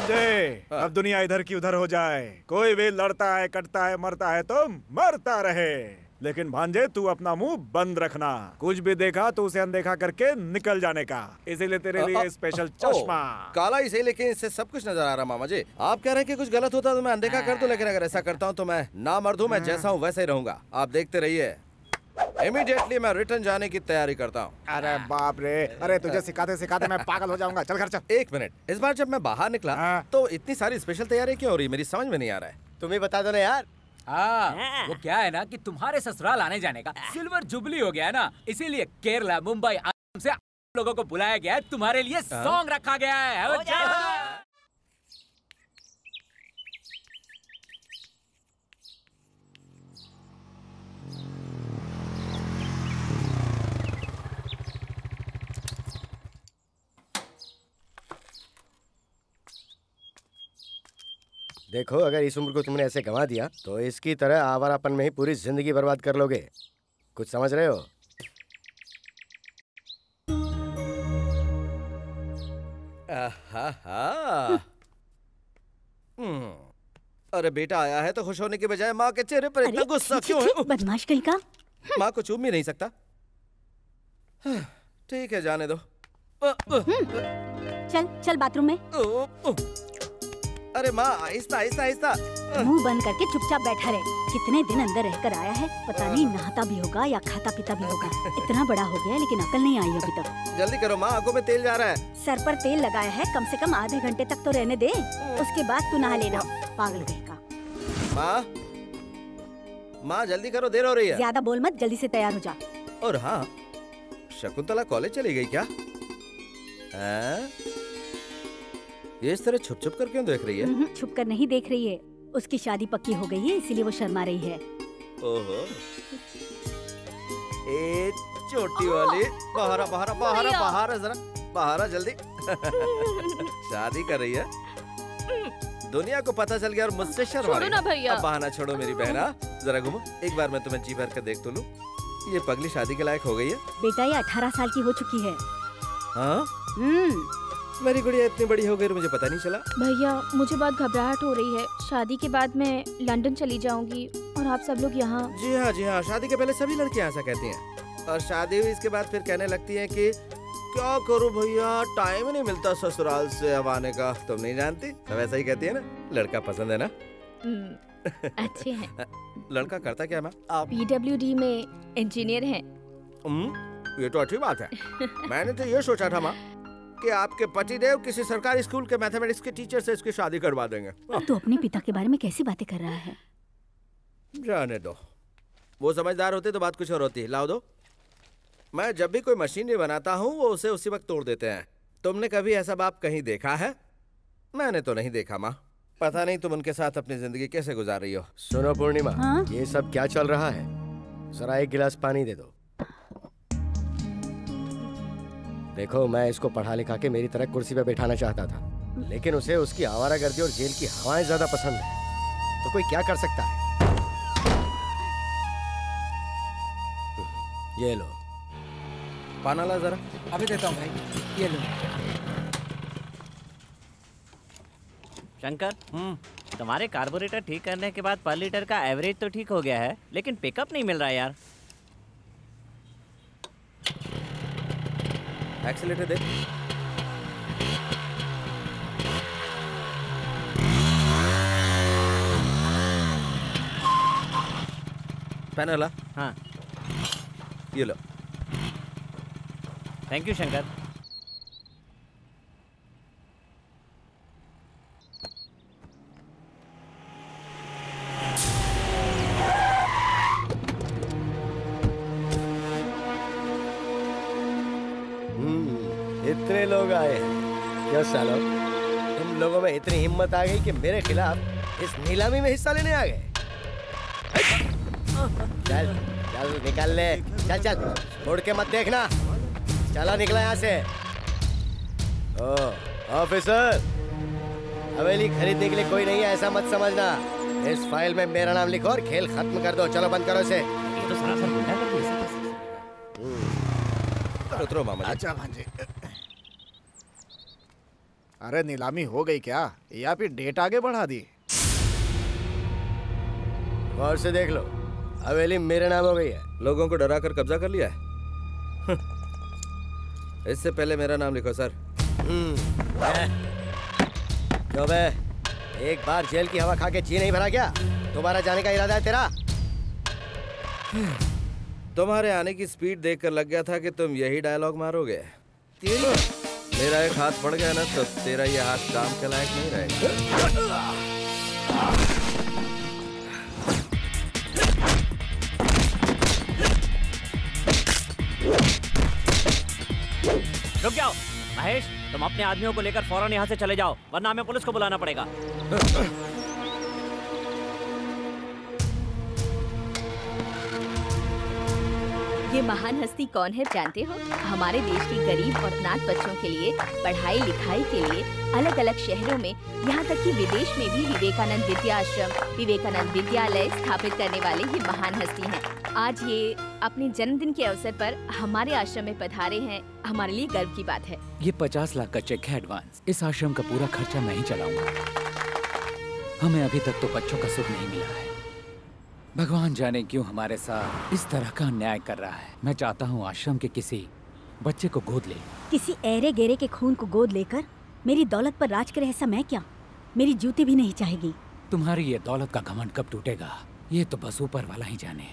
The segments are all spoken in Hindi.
भांजे, अब दुनिया इधर की उधर हो जाए, कोई भी लड़ता है, कटता है, मरता है तो मरता रहे, लेकिन भांजे तू अपना मुंह बंद रखना। कुछ भी देखा तो उसे अनदेखा करके निकल जाने का। इसीलिए तेरे लिए स्पेशल चश्मा। काला ही सही, लेकिन इससे सब कुछ नजर आ रहा मामा जी। आप कह रहे हैं कि कुछ गलत होता तो मैं अनदेखा कर दूं, लेकिन अगर ऐसा करता हूं तो मैं ना मर्द हूं, मैं जैसा हूं वैसे ही रहूंगा। आप देखते रहिए। इमीडिएटली मैं रिटर्न जाने की तैयारी करता हूँ। अरे बाप रे, अरे तुझे सिखाते सिखाते मैं पागल हो जाऊंगा। चल घर चल। एक मिनट, इस बार जब मैं बाहर निकला तो इतनी सारी स्पेशल तैयारी क्यों हो रही, मेरी समझ में नहीं आ रहा है। तुम्हें बता दो ना यार। हाँ, वो क्या है ना कि तुम्हारे ससुराल आने जाने का सिल्वर जुबली हो गया है ना, इसीलिए केरला, मुंबई, आसाम से लोगों को बुलाया गया है, तुम्हारे लिए सॉन्ग रखा गया है। देखो, अगर इस उम्र को तुमने ऐसे गंवा दिया तो इसकी तरह आवारापन में ही पूरी जिंदगी बर्बाद कर लोगे। कुछ समझ रहे हो? अरे बेटा आया है तो खुश होने के बजाय माँ के चेहरे पर इतना गुस्सा क्यों है? बदमाश कहीं का। माँ को चूम भी नहीं सकता। ठीक है, जाने दो। चल चल बाथरूम में। अरे माँ, आहिस्ता आहिस्ता आहिस्ता। मुंह बंद करके चुपचाप बैठा रहे। कितने दिन अंदर रहकर आया है, पता नहीं नहाता भी होगा या खाता पीता भी होगा। इतना बड़ा हो गया है लेकिन अकल नहीं आई अभी तक। जल्दी करो माँ, आंखों में तेल जा रहा है। सर पर तेल लगाया है, कम से कम आधे घंटे तक तो रहने दे, उसके बाद तू नहा लेना। पागल कहेगा। माँ जल्दी करो, देर हो रही है। ज्यादा बोल मत, जल्दी से तैयार हो जा। और हाँ, शकुंतला कॉलेज चली गई क्या? ये इस तरह छुप छुप कर क्यों देख रही है? छुप कर नहीं देख रही है, उसकी शादी पक्की हो गई है इसीलिए वो शर्मा रही है। ओहो, ए छोटी वाली, बाहर बाहर बाहर बाहर जरा बाहर जल्दी। शादी कर रही है, दुनिया को पता चल गया और मुझसे शर्मा रही है। अब बहाना छोड़ो मेरी बहना, जरा घूमो। एक बार मैं तुम्हें जी भर कर देख तो लूं। ये पगली शादी के लायक हो गई है। बेटा ये 18 साल की हो चुकी है। हाँ? मेरी गुड़िया इतनी बड़ी हो गई, मुझे पता नहीं चला। भैया मुझे बहुत घबराहट हो रही है। शादी के बाद मैं लंदन चली जाऊंगी और आप सब लोग यहाँ। जी हाँ जी हाँ, शादी के पहले सभी लड़कियाँ ऐसा कहती हैं, और शादी हुई इसके बाद फिर कहने लगती हैं कि क्या करूँ भैया, टाइम ही नहीं मिलता ससुराल से अब आने का। तुम नहीं जानती, सब ऐसा ही कहती है ना। लड़का पसंद है ना? अच्छे हैं। लड़का करता क्या मैम? आप PWD में इंजीनियर हैं। ये तो अच्छी बात है। मैंने तो ये सोचा था माँ कि आपके पतिदेव किसी सरकारी स्कूल के मैथमेटिक्स के टीचर से इसकी शादी करवा देंगे। तू अपने पिता के बारे में कैसी बातें कर रहा है? जाने दो, वो समझदार होते तो बात कुछ और होती। लाओ दो। मैं जब भी कोई मशीनरी बनाता हूँ वो उसे उसी वक्त तोड़ देते हैं। तुमने कभी ऐसा बाप कहीं देखा है? मैंने तो नहीं देखा माँ। पता नहीं तुम उनके साथ अपनी जिंदगी कैसे गुजार रही हो। सुनो पूर्णिमा, ये सब क्या चल रहा है? जरा एक गिलास पानी दे दो। देखो, मैं इसको पढ़ा लिखा के मेरी तरह कुर्सी पे बैठाना चाहता था, लेकिन उसे उसकी आवारागर्दी और जेल की हवाएं ज्यादा पसंद है। तो कोई क्या कर सकता है? ये लो पाना ला जरा। अभी देता हूँ भाई, ये लो। शंकर, तुम्हारे कार्बोरेटर ठीक करने के बाद पर लीटर का एवरेज तो ठीक हो गया है, लेकिन पिकअप नहीं मिल रहा यार। एक्सीलेटर दे। पैनल ला। हाँ, ये लो। Thank you Shankar. इतने लोग आए हैं क्या सालो? तुम लोगों में इतनी हिम्मत आ गई कि मेरे खिलाफ इस नीलामी में हिस्सा लेने आ गए? चल चल निकाल ले, चल चल, मुड़ के मत देखना। चला निकला यहाँ से। ओ ऑफिसर, हवेली खरीदने के लिए कोई नहीं है ऐसा मत समझना। इस फाइल में मेरा नाम लिखो और खेल खत्म कर दो। चलो बंद करो इसे। ये तो सरासर गुंडा कर दिया। उतरो मामा। अच्छा भांजे। अरे नीलामी हो गई क्या या फिर डेट आगे बढ़ा दी? गौर से देख लो, हवेली मेरे नाम हो गई है। लोगों को डरा कर कब्जा कर लिया है। इससे पहले मेरा नाम लिखो सर। क्यों बे, एक बार जेल की हवा खा के जी नहीं भरा क्या? दोबारा जाने का इरादा है तेरा? तुम्हारे आने की स्पीड देखकर लग गया था कि तुम यही डायलॉग मारोगे। मेरा एक हाथ पड़ गया ना तो तेरा ये हाथ काम के लायक नहीं रहेगा। रुक जाओ महेश, तुम अपने आदमियों को लेकर फौरन यहाँ से चले जाओ, वरना हमें पुलिस को बुलाना पड़ेगा। ये महान हस्ती कौन है जानते हो? हमारे देश के गरीब और अनाथ बच्चों के लिए पढ़ाई लिखाई के लिए अलग अलग शहरों में, यहाँ तक कि विदेश में भी विवेकानंद विद्या आश्रम, विवेकानंद विद्यालय स्थापित करने वाले ये महान हस्ती हैं। आज ये अपने जन्मदिन के अवसर पर हमारे आश्रम में पधारे हैं, हमारे लिए गर्व की बात है। ये 50 लाख का चेक है एडवांस। इस आश्रम का पूरा खर्चा मैं ही चलाऊंगा। हमें अभी तक तो बच्चों का सुख नहीं मिला है। भगवान जाने क्यों हमारे साथ इस तरह का अन्याय कर रहा है। मैं चाहता हूँ आश्रम के किसी बच्चे को गोद ले। किसी ऐरे गेरे के खून को गोद लेकर मेरी दौलत पर राज करे ऐसा मैं क्या? मेरी जूती भी नहीं चाहेगी। तुम्हारी ये दौलत का घमंड कब टूटेगा ये तो बस ऊपर वाला ही जाने।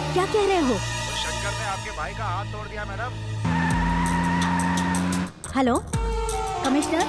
क्या कह रहे हो? शंकर ने आपके भाई का हाथ तोड़ दिया मैडम। हेलो कमिश्नर,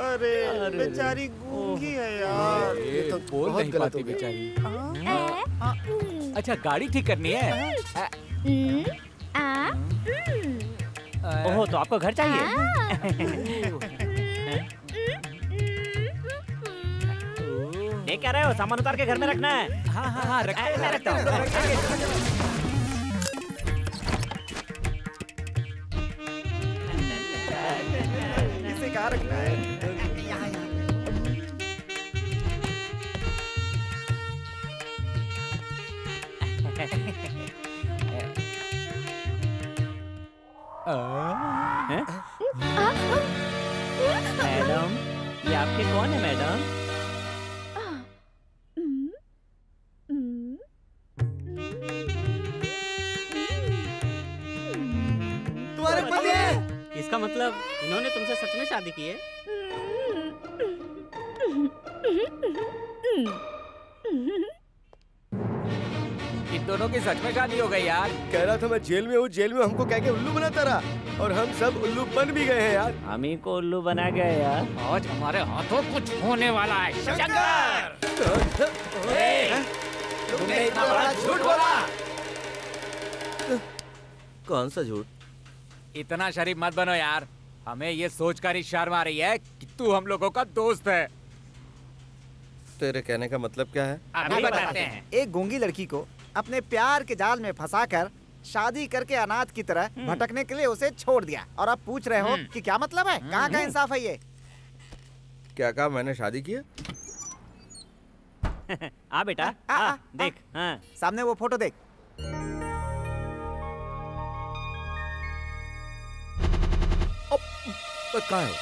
अरे बेचारी गूंगी है यार। ये तो बोल नहीं पाती बेचारी। अच्छा गाड़ी ठीक करनी है? ओहो, तो आपको घर चाहिए? ये क्या रहे हो? सामान उतार के घर में रखना है। हाँ हाँ हाँ मैं रखता हूँ। इसे कहाँ रखना है? मैडम, ये आपके कौन है मैडम? तुम्हारे पति हैं? इसका मतलब इन्होंने तुमसे सच में शादी की है? इन दोनों की सच में शादी हो गई यार। कह रहा था मैं जेल में हूँ, जेल में हमको कह के उल्लू बनाता रहा। और हम सब उल्लू बन भी गए हैं यार। हम ही को उल्लू बना गए यार। आज हमारे हाथों कुछ होने वाला है। शंकर! तुमने इतना बड़ा झूठ बोला। कौन सा झूठ? इतना शरीफ मत बनो यार। हमें ये सोचकर ही शर्म आ रही है कि तू हम लोगों का दोस्त है। तेरे कहने का मतलब क्या है? अभी बताते हैं। एक गूंगी लड़की को अपने प्यार के जाल में फंसाकर शादी करके अनाथ की तरह भटकने के लिए उसे छोड़ दिया, और अब पूछ रहे हो कि क्या मतलब है? कहाँ का इंसाफ है ये? क्या कहा मैंने शादी की है? आ बेटा आ, देख। हाँ। सामने वो फोटो देख। कहाँ है?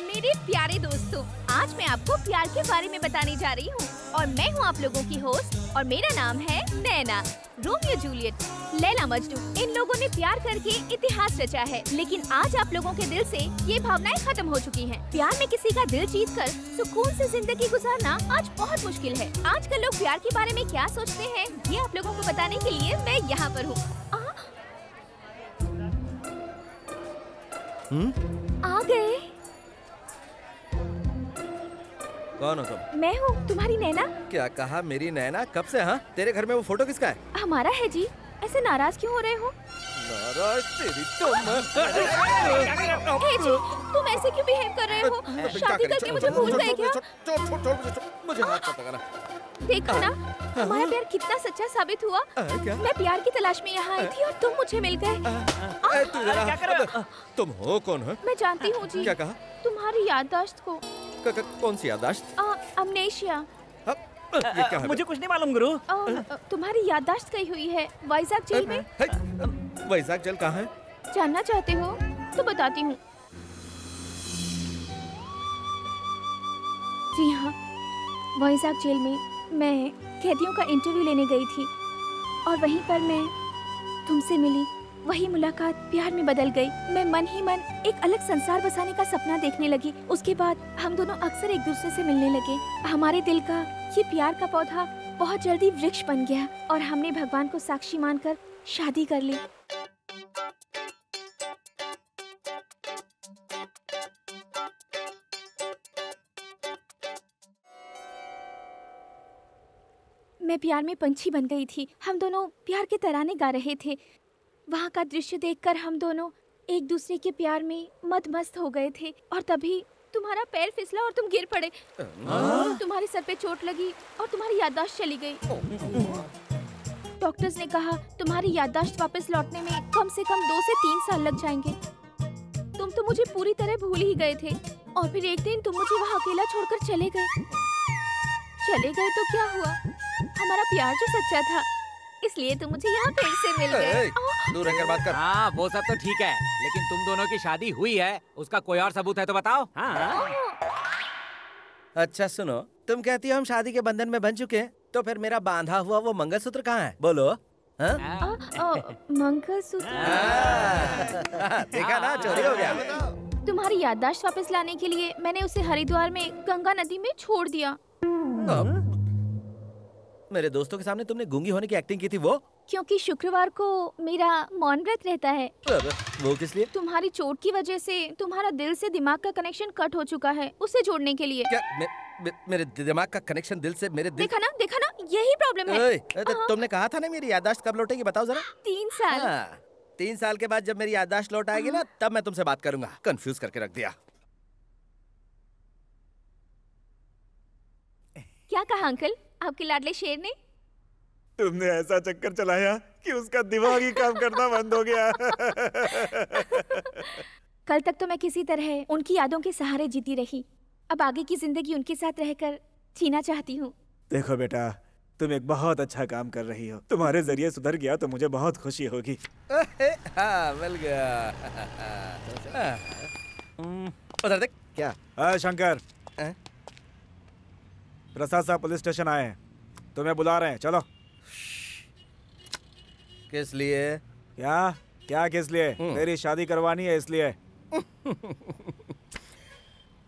मेरे प्यारे दोस्तों, आज मैं आपको प्यार के बारे में बताने जा रही हूँ और मैं हूँ आप लोगों की होस्ट और मेरा नाम है नैना। रोमियो जूलियट, लैला मजनू, इन लोगों ने प्यार करके इतिहास रचा है, लेकिन आज आप लोगों के दिल से ये भावनाएं खत्म हो चुकी हैं। प्यार में किसी का दिल जीतकर सुकून से जिंदगी गुजारना आज बहुत मुश्किल है। आजकल लोग प्यार के बारे में क्या सोचते हैं, ये आप लोगों को बताने के लिए मैं यहाँ पर हूँ। आ गए। कौन हो तुम? मैं हूँ तुम्हारी नैना। क्या कहा मेरी नैना? कब से? हाँ, तेरे घर में वो फोटो किसका है? हमारा है जी। ऐसे नाराज क्यों हो रहे हो? नाराज तेरी तुम। ए जी, तुम ऐसे क्यों बिहेव कर रहे हो? शादी करके मुझे भूल गए क्या? मुझे हाथ मत लगाना। देखा ना, हमारा प्यार कितना सच्चा साबित हुआ। मैं प्यार की तलाश में यहाँ आई थी और तुम मुझे मिल गए। तुम हो कौन है? मैं जानती हूँ जी। क्या कहा? तुम्हारी याददाश्त को। कौन सी याददाश्त? अमनेशिया। ये क्या है? मुझे कुछ नहीं मालूम गुरु। तुम्हारी याददाश्त गई हुई है वाइजाग जेल में। वाइजाग जेल कहाँ है? जानना चाहते हो तो बताती हूँ। जी हाँ, वाइजाग जेल में मैं कैदियों का इंटरव्यू लेने गई थी और वहीं पर मैं तुमसे मिली। वही मुलाकात प्यार में बदल गई। मैं मन ही मन एक अलग संसार बसाने का सपना देखने लगी। उसके बाद हम दोनों अक्सर एक दूसरे से मिलने लगे। हमारे दिल का ये प्यार का पौधा बहुत जल्दी वृक्ष बन गया और हमने भगवान को साक्षी मानकर शादी कर ली। मैं प्यार में पंछी बन गई थी। हम दोनों प्यार के तराने गा रहे थे। वहाँ का दृश्य देखकर हम दोनों एक दूसरे के प्यार में मदमस्त हो गए थे और तभी तुम्हारा पैर फिसला और तुम गिर पड़े। तुम्हारे सर पे चोट लगी और तुम्हारी याददाश्त चली गई। डॉक्टर्स ने कहा तुम्हारी याददाश्त वापस लौटने में कम से कम 2 से 3 साल लग जाएंगे। तुम तो मुझे पूरी तरह भूल ही गए थे और फिर एक दिन तुम मुझे वहाँ अकेला छोड़कर चले गए। चले गए तो क्या हुआ? हमारा प्यार जो सच्चा था, इसलिए तुम मुझे यहाँ फिर से मिल गए। दूर रहकर बात कर। हाँ, वो सब तो ठीक है, लेकिन तुम दोनों की शादी हुई है, उसका कोई और सबूत है तो बताओ। हाँ। अच्छा सुनो, तुम कहती हो हम शादी के बंधन में बन चुके हैं, तो फिर मेरा बांधा हुआ वो मंगलसूत्र कहाँ है? बोलो। मंगलसूत्र देखा ना, चोरी हो गया। तुम्हारी याददाश्त वापस लाने के लिए मैंने उसे हरिद्वार में गंगा नदी में छोड़ दिया। मेरे दोस्तों के सामने तुमने गूंगी होने की एक्टिंग की थी वो? क्योंकि शुक्रवार को मेरा मौन व्रत रहता है। वो किस लिए? तुम्हारी चोट की वजह से तुम्हारा दिल से दिमाग का कनेक्शन कट हो चुका है, उसे जोड़ने के लिए। क्या मेरे दिमाग का कनेक्शन दिल से मेरे दिल... देखा ना, यही प्रॉब्लम है। तुमने कहा था ना मेरी याददाश्त कब लौटेगी, बताओ जरा। 3 साल। 3 साल के बाद जब मेरी याददाश्त लौट आएगी ना, तब मैं तुमसे बात करूंगा। कंफ्यूज करके रख दिया। क्या कहा अंकल आपके लाडले शेर ने? तुमने ऐसा चक्कर चलाया कि उसका दिमाग ही काम करना बंद हो गया। कल तक तो मैं किसी तरह उनकी यादों के सहारे जीती रही। अब आगे की जिंदगी उनके साथ रहकर जीना चाहती हूँ। देखो बेटा, तुम एक बहुत अच्छा काम कर रही हो। तुम्हारे जरिए सुधर गया तो मुझे बहुत खुशी होगी। हाँ, मिल गया। उधर देख। क्या? शंकर, प्रसाद साहब पुलिस स्टेशन आए हैं, तुम्हें बुला रहे हैं, चलो। किस लिए? क्या किस लिए? तेरी शादी करवानी है इसलिए।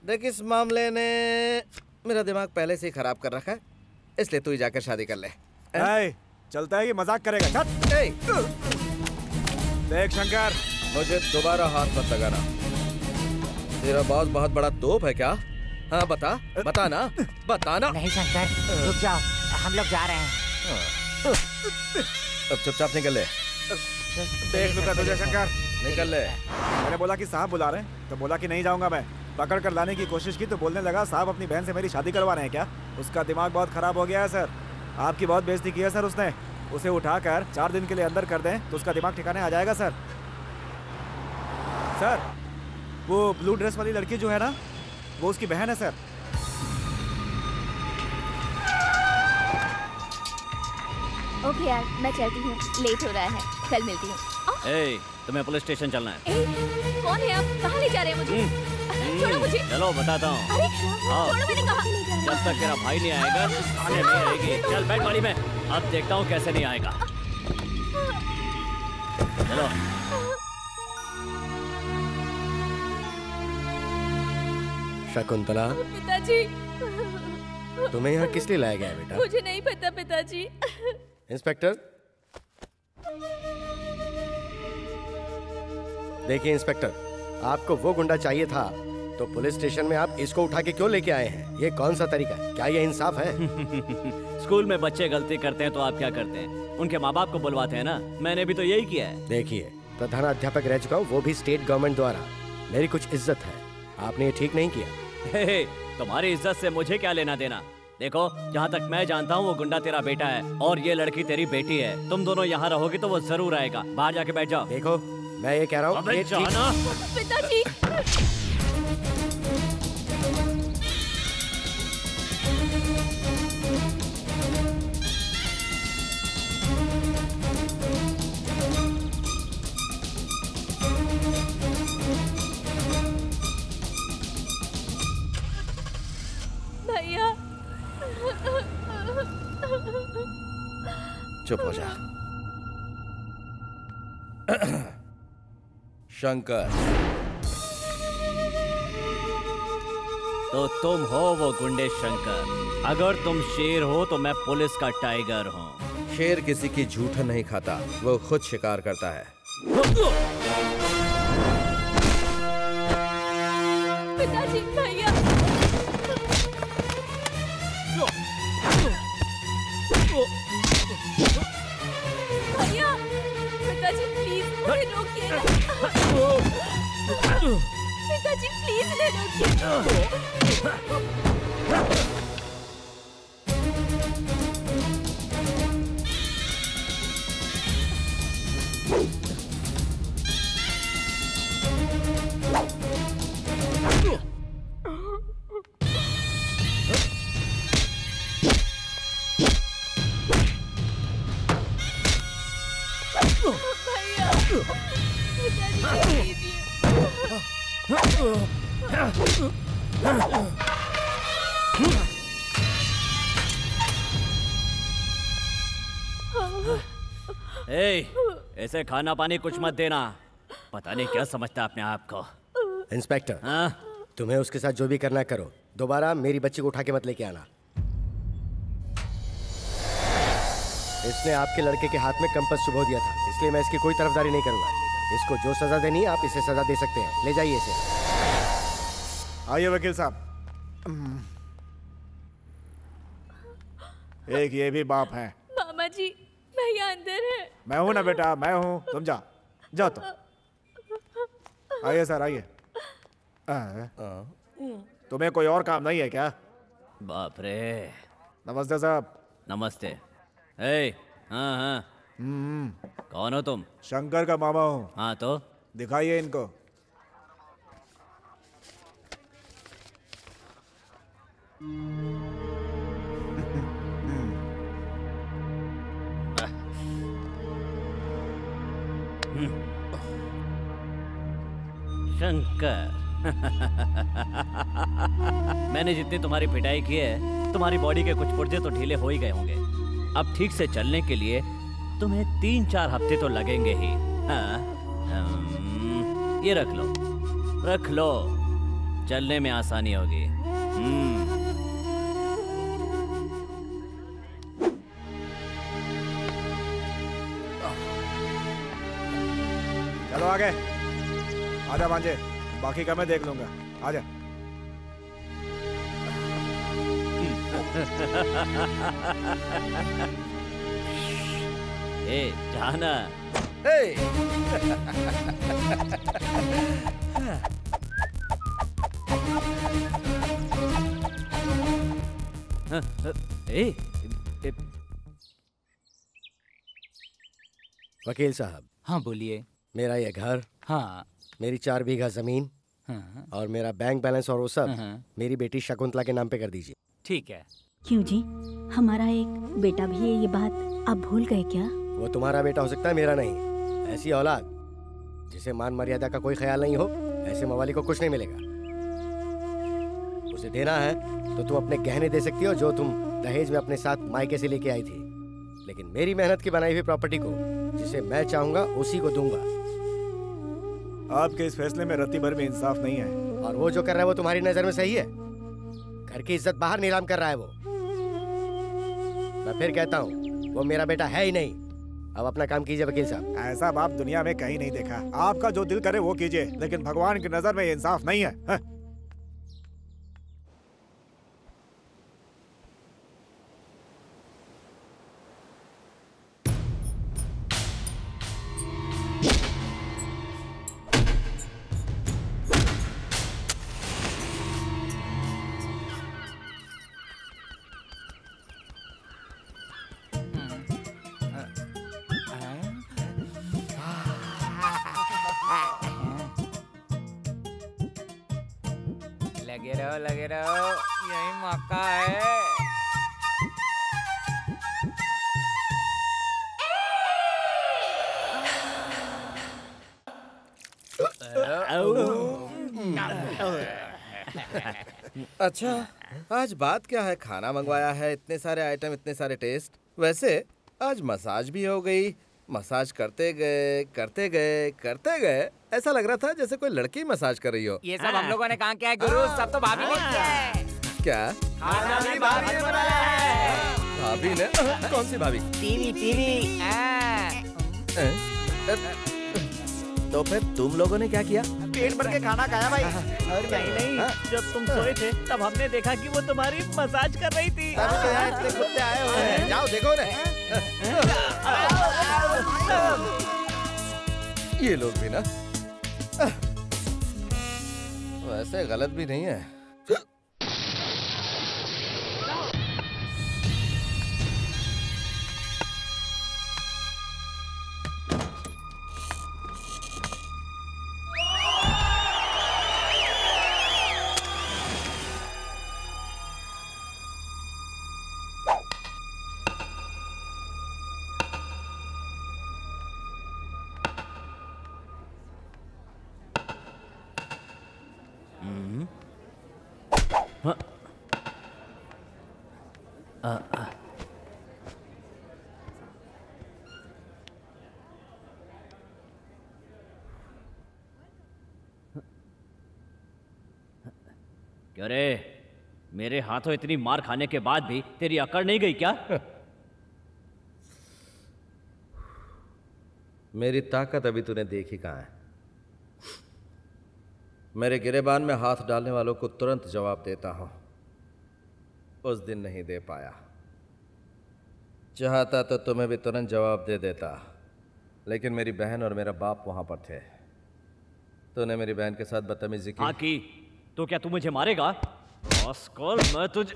देख, इस मामले ने मेरा दिमाग पहले से ही खराब कर रखा है, इसलिए तू ही जाकर शादी कर ले। चलता है कि मजाक करेगा? देख शंकर, मुझे दोबारा हाथ मत लगाना। तेरा बॉस बहुत बड़ा तोप है क्या? हाँ बता, बताना, बताना। नहीं शंकर, रुक जाओ, हम लोग जा रहे हैं। अब चुपचाप निकल ले। देख लूंगा तुझे शंकर। निकल ले। मैंने बोला कि साहब बुला रहे हैं तो बोला कि नहीं जाऊंगा मैं। पकड़ कर लाने की कोशिश की तो बोलने लगा साहब अपनी बहन से मेरी शादी करवा रहे हैं क्या? उसका दिमाग बहुत खराब हो गया है सर। आपकी बहुत बेइज्जती की है सर उसने। उसे उठाकर 4 दिन के लिए अंदर कर दें तो उसका दिमाग ठिकाने आ जाएगा सर। सर वो ब्लू ड्रेस वाली लड़की जो है ना, वो उसकी बहन है सर। ओके यार, मैं चलती हूँ, लेट हो रहा है, कल मिलती हूँ। ए, तुम्हें पुलिस स्टेशन चलना है। कौन है आप? कहाँ ले जा रहे हैं मुझे? छोड़ो मुझे। चलो बताता हूँ। अरे छोड़ो, मैंने कहा। जब तक तेरा भाई नहीं आएगा थाने नहीं आएगी। चल बैठ गाड़ी में, अब देखता हूँ कैसे नहीं आएगा। चलो। शकुंतला, पिताजी, तुम्हें यहाँ किस लिए लाया गया है बेटा? मुझे नहीं पता पिताजी। इंस्पेक्टर, देखिए इंस्पेक्टर, आपको वो गुंडा चाहिए था तो पुलिस स्टेशन में आप इसको उठा के क्यों लेके आए हैं? ये कौन सा तरीका है? क्या ये इंसाफ है? स्कूल में बच्चे गलती करते हैं तो आप क्या करते हैं? उनके माँ बाप को बुलवाते हैं ना। मैंने भी तो यही किया है। देखिए, प्रधानाध्यापक रह चुका हूँ, वो भी स्टेट गवर्नमेंट द्वारा। मेरी कुछ इज्जत है, आपने ये ठीक नहीं किया। हे, तुम्हारी इज्जत से मुझे क्या लेना देना? देखो, जहाँ तक मैं जानता हूँ वो गुंडा तेरा बेटा है और ये लड़की तेरी बेटी है। तुम दोनों यहाँ रहोगे तो वो जरूर आएगा। बाहर जाके बैठ जाओ। देखो, मैं ये कह रहा हूँ पिताजी। भैया, चुप हो जा। शंकर, तो तुम हो वो गुंडे शंकर। अगर तुम शेर हो तो मैं पुलिस का टाइगर हूँ। शेर किसी की झूठन नहीं खाता, वो खुद शिकार करता है। पिताजी, भैया। भैया, पिताजी प्लीज मुझे रोकिए ना। पिताजी प्लीज इन्हें रोकिए। ऐसे खाना पानी कुछ मत देना। पता नहीं क्या समझता है अपने आप को। इंस्पेक्टर, तुम्हें उसके साथ जो भी करना करो, दोबारा मेरी बच्ची को उठा के मत लेके आना। इसने आपके लड़के के हाथ में कंपास चुभो दिया था, इसलिए मैं इसकी कोई तरफदारी नहीं करूंगा। इसको जो सजा देनी है आप इसे सजा दे सकते हैं। ले जाइए इसे। आइए वकील साहब। एक ये भी बाप है। मामा जी, भैया अंदर है। मैं हूं ना बेटा, मैं हूं। तुम जाओ तो। आइए सर, आइए। तुम्हें कोई और काम नहीं है क्या? बाप रे। नमस्ते साहब। नमस्ते। हाँ। कौन हो तुम? शंकर का मामा हूँ। हाँ तो दिखाइए इनको। शंकर। मैंने जितनी तुम्हारी पिटाई की है, तुम्हारी बॉडी के कुछ पुर्जे तो ढीले हो ही गए होंगे। अब ठीक से चलने के लिए तुम्हें 3-4 हफ्ते तो लगेंगे ही। ये रख लो, चलने में आसानी होगी। चलो आगे। आजा भांजे, बाकी का मैं देख लूंगा। आजा। ए जाना। वकील साहब। हाँ बोलिए। मेरा ये घर, हाँ, मेरी 4 बीघा जमीन, हाँ, और मेरा बैंक बैलेंस और वो सब मेरी बेटी शकुंतला के नाम पे कर दीजिए। ठीक है। क्यों जी, हमारा एक बेटा भी है, ये बात आप भूल गए क्या? वो तुम्हारा बेटा हो सकता है, मेरा नहीं। ऐसी औलाद जिसे मान मर्यादा का कोई ख्याल नहीं हो, ऐसे मवाली को कुछ नहीं मिलेगा। उसे देना है तो तुम अपने गहने दे सकती हो जो तुम दहेज में अपने साथ मायके से लेके आई थी, लेकिन मेरी मेहनत की बनाई हुई प्रॉपर्टी को जिसे मैं चाहूंगा उसी को दूंगा। आपके इस फैसले में रत्ती भर भी इंसाफ नहीं है। और वो जो कर रहा है वो तुम्हारी नजर में सही है? घर की इज्जत बाहर नीलाम कर रहा है वो। मैं फिर कहता हूँ, वो मेरा बेटा है ही नहीं। अब अपना काम कीजिए वकील साहब। ऐसा बाप दुनिया में कहीं नहीं देखा। आपका जो दिल करे वो कीजिए, लेकिन भगवान की नजर में ये इंसाफ नहीं है। हाँ? लगे रहो, यही मौका है। अच्छा, आज बात क्या है? खाना मंगवाया है, इतने सारे आइटम, इतने सारे टेस्ट। वैसे आज मसाज भी हो गई। मसाज करते गए ऐसा लग रहा था जैसे कोई लड़की मसाज कर रही हो। ये सब हम लोगों ने कहा क्या है गुरु? सब तो भाभी ने किया है। क्या? खाना भी भाभी ने बनाया है। भाभी ने? कौन सी भाभी? तीनी। तो फिर तुम लोगों ने क्या किया? पेट भर के खाना खाया भाई। और नहीं, जब तुम सोए थे तब हमने देखा कि वो तुम्हारी मसाज कर रही थी। इतने कुत्ते आए हुए हैं। जाओ देखो ना। ये लोग भी ना वैसे गलत भी नहीं है। क्यों रे, मेरे हाथों इतनी मार खाने के बाद भी तेरी अकड़ नहीं गई क्या? मेरी ताकत अभी तूने देखी कहाँ है। मेरे गिरेबान में हाथ डालने वालों को तुरंत जवाब देता हूं। उस दिन नहीं दे पाया। चाहता तो तुम्हें भी तुरंत जवाब दे देता, लेकिन मेरी बहन और मेरा बाप वहां पर थे। तूने मेरी बहन के साथ बदतमीजी की। हाँ की। तो क्या तू मुझे मारेगा? ऑस्कर, मैं तुझे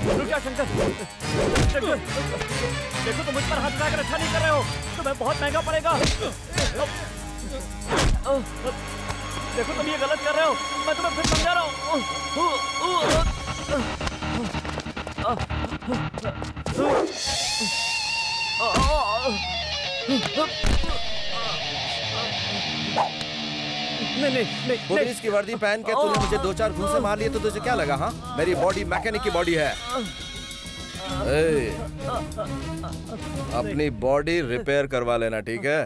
रुक जा शंकर। शंकर देखो तुम मुझ पर हाथ उठाकर अच्छा नहीं कर रहे हो, तुम्हें बहुत महंगा पड़ेगा। देखो तुम ये गलत कर रहे हो, मैं तुम्हें फिर समझा रहा हूँ। नहीं, पुलिस की वर्दी पहन के तूने मुझे 2-4 घूंसे मार लिए तो तुझे क्या लगा? हाँ, मेरी बॉडी मैकेनिक की बॉडी है। अपनी बॉडी रिपेयर करवा लेना, ठीक है?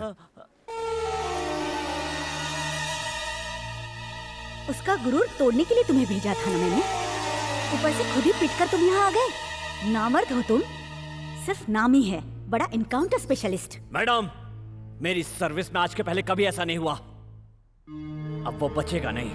उसका गुरूर तोड़ने के लिए तुम्हें भेजा था ना मैंने, ऊपर से खुद ही पिटकर तुम यहाँ आ गए। नामर्द हो तुम, सिर्फ नाम ही है, बड़ा एनकाउंटर स्पेशलिस्ट। मैडम, मेरी सर्विस में आज के पहले कभी ऐसा नहीं हुआ। अब वो बचेगा नहीं।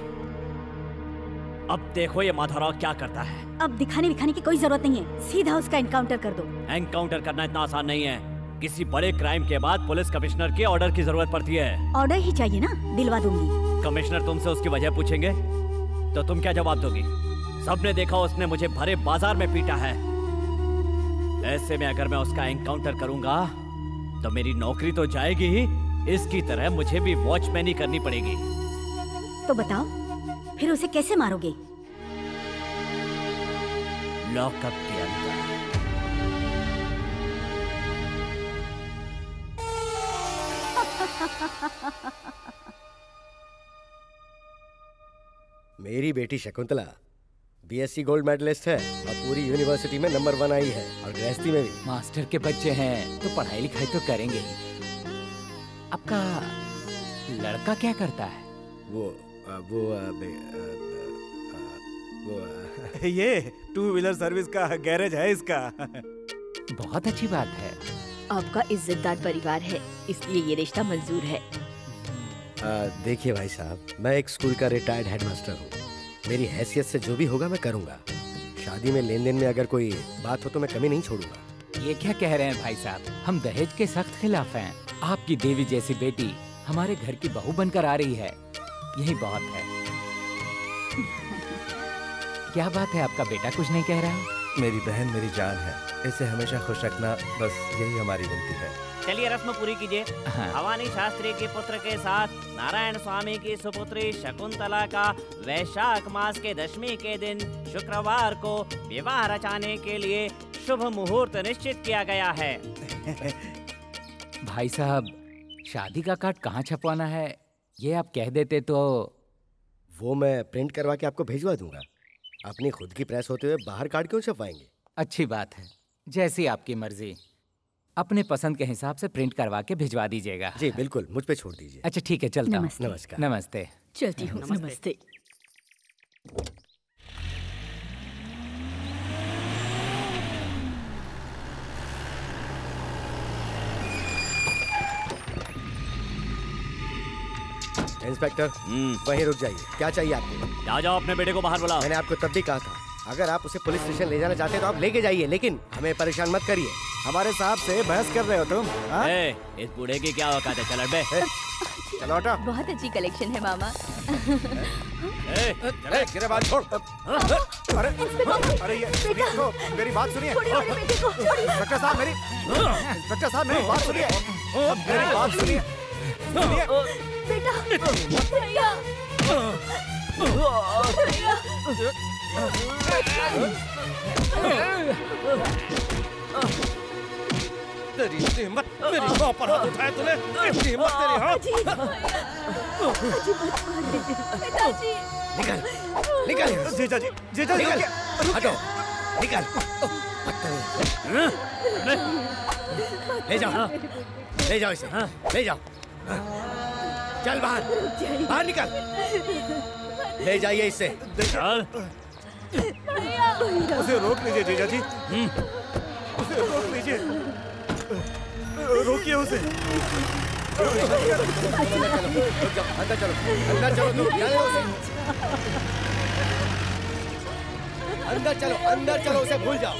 अब देखो ये माधवराव क्या करता है। अब दिखाने की कोई जरूरत नहीं है, सीधा उसका एनकाउंटर कर दो। एनकाउंटर करना इतना आसान नहीं है। किसी बड़े क्राइम के बाद पुलिस कमिश्नर के ऑर्डर की जरूरत पड़ती है। ऑर्डर ही चाहिए ना, दिलवा दूंगी। कमिश्नर तुमसे उसकी वजह पूछेंगे तो तुम क्या जवाब दोगी? सबने देखा उसने मुझे भरे बाजार में पीटा है। ऐसे में अगर मैं उसका एनकाउंटर करूंगा तो मेरी नौकरी तो जाएगी ही, इसकी तरह मुझे भी वॉचमैनी करनी पड़ेगी। तो बताओ फिर उसे कैसे मारोगे? लॉकअप के अंदर। मेरी बेटी शकुंतला बीएससी गोल्ड मेडलिस्ट है और पूरी यूनिवर्सिटी में नंबर 1 आई है, और गृहस्थी में भी। मास्टर के बच्चे हैं तो पढ़ाई लिखाई तो करेंगे ही। आपका लड़का क्या करता है? वो ये 2 व्हीलर सर्विस का गैरेज है इसका। बहुत अच्छी बात है। आपका इज्जतदार परिवार है, इसलिए ये रिश्ता मंजूर है। देखिए भाई साहब, मैं एक स्कूल का रिटायर्ड हेडमास्टर हूँ। मेरी हैसियत से जो भी होगा मैं करूँगा। शादी में लेन देन में अगर कोई बात हो तो मैं कमी नहीं छोड़ूंगा। ये क्या कह रहे हैं भाई साहब? हम दहेज के सख्त खिलाफ हैं। आपकी देवी जैसी बेटी हमारे घर की बहू बनकर आ रही है, यही बहुत है। क्या बात है, आपका बेटा कुछ नहीं कह रहा? मेरी बहन मेरी जान है, इसे हमेशा खुश रखना, बस यही हमारी विनती है। चलिए रस्म पूरी कीजिए। भवानी शास्त्री के पुत्र के साथ नारायण स्वामी की सुपुत्री शकुंतला का वैशाख मास के 10वीं के दिन शुक्रवार को विवाह रचाने के लिए शुभ मुहूर्त निश्चित किया गया है। भाई साहब, शादी का कार्ड कहाँ छपवाना है ये आप कह देते तो। वो मैं प्रिंट करवा के आपको भेजवा दूंगा। अपनी खुद की प्रेस होते हुए बाहर कार्ड क्यों छपवाएंगे? अच्छी बात है, जैसी आपकी मर्जी। अपने पसंद के हिसाब से प्रिंट करवा के भिजवा दीजिएगा। जी बिल्कुल, मुझ पे छोड़ दीजिए। अच्छा ठीक है, चलता हूँ। नमस्कार। नमस्ते। चलती हूँ। नमस्ते। इंस्पेक्टर, वहीं रुक जाइए। क्या चाहिए आपको? जा जाओ, अपने बेटे को बाहर बुलाओ। मैंने आपको तब भी कहा था, अगर आप उसे पुलिस स्टेशन ले जाना चाहते हैं तो आप लेके जाइए, लेकिन हमें परेशान मत करिए। हमारे साहब से बहस कर रहे हो तुम? इस बूढ़े की क्या औकात है? चल बे। चलो हटा। बहुत अच्छी कलेक्शन है मामा। गिरेबान छोड़। अरे ये देखो, मेरी बात सुनिए। इंस्पेक्टर साहब मेरी बात सुनिए। मेरी बात सुनिए। बेटा, भैया, तेरी हिम्मत, मेरी माँ पर हाथ उठाया तूने? इतनी हिम्मत तेरी? हाँ? पिताजी, निकल, निकल। जीजा जी, निकल, हटो, निकल। ले जाओ, ले जाओ इसे, ले जाओ। चल बाहर, बाहर निकल। ले जाइए इसे। चल। उसे रोक लीजिए जीजा जी। उसे रोक लीजिए। रोकिए उसे। अंदर चलो, अंदर चलो तुम। जाने उसे। अंदर चलो, अंदर चलो, उसे भूल जाओ।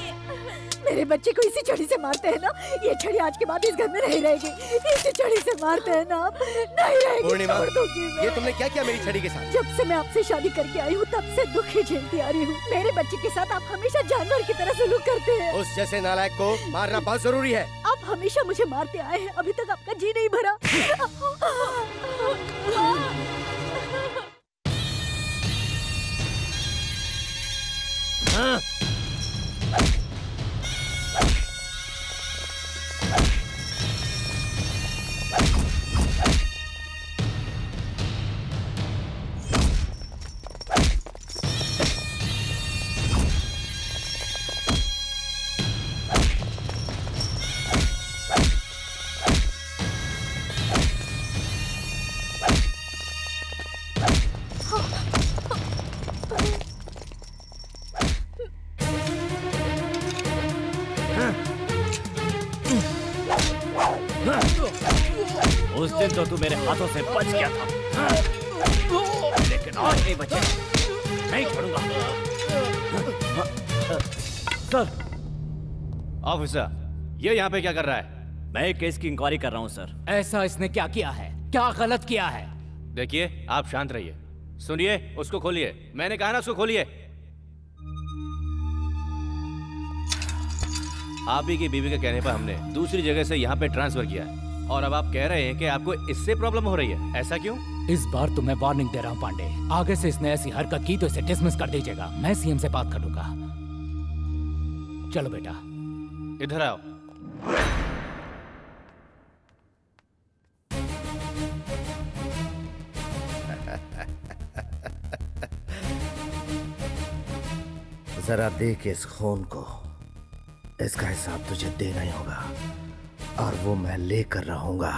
मेरे बच्चे को इसी छड़ी से मारते हैं ना? ये छड़ी आज के बाद इस घर में नहीं रहेगी। इसी छड़ी से मारते हैं ना आप? नहीं रहेगी। पूर्णिमा, ये तुमने क्या किया मेरी छड़ी के साथ? जब से मैं आपसे शादी करके आई हूँ तब से दुख ही झेलती आ रही हूँ। मेरे बच्चे के साथ आप हमेशा जानवर की तरह सलूक करते हैं। उस जैसे नालायक को मारना बहुत जरूरी है। आप हमेशा मुझे मारते आए हैं, अभी तक आपका जी नहीं भरा। उस दिन तो तू मेरे हाथों से बच गया था, लेकिन आज नहीं बचे, नहीं छोड़ूंगा। सर। ऑफिसर, ये यहाँ पे क्या कर रहा है? मैं एक केस की इंक्वायरी कर रहा हूँ सर। ऐसा इसने क्या किया है? क्या गलत किया है? देखिए, आप शांत रहिए। सुनिए, उसको खोलिए। मैंने कहा ना उसको खोलिए। आप ही की बीवी के कहने पर हमने दूसरी जगह से यहाँ पे ट्रांसफर किया है, और अब आप कह रहे हैं कि आपको इससे प्रॉब्लम हो रही है। ऐसा क्यों? इस बार तो मैं वार्निंग दे रहा हूँ पांडे, आगे से इसने ऐसी हरकत की तो इसे डिसमिस कर दीजिएगा। मैं सीएम से बात करूंगा। चलो बेटा, इधर आओ। जरा देख इस खून को, इसका हिसाब तुझे देना ही होगा, और वो मैं लेकर रहूंगा।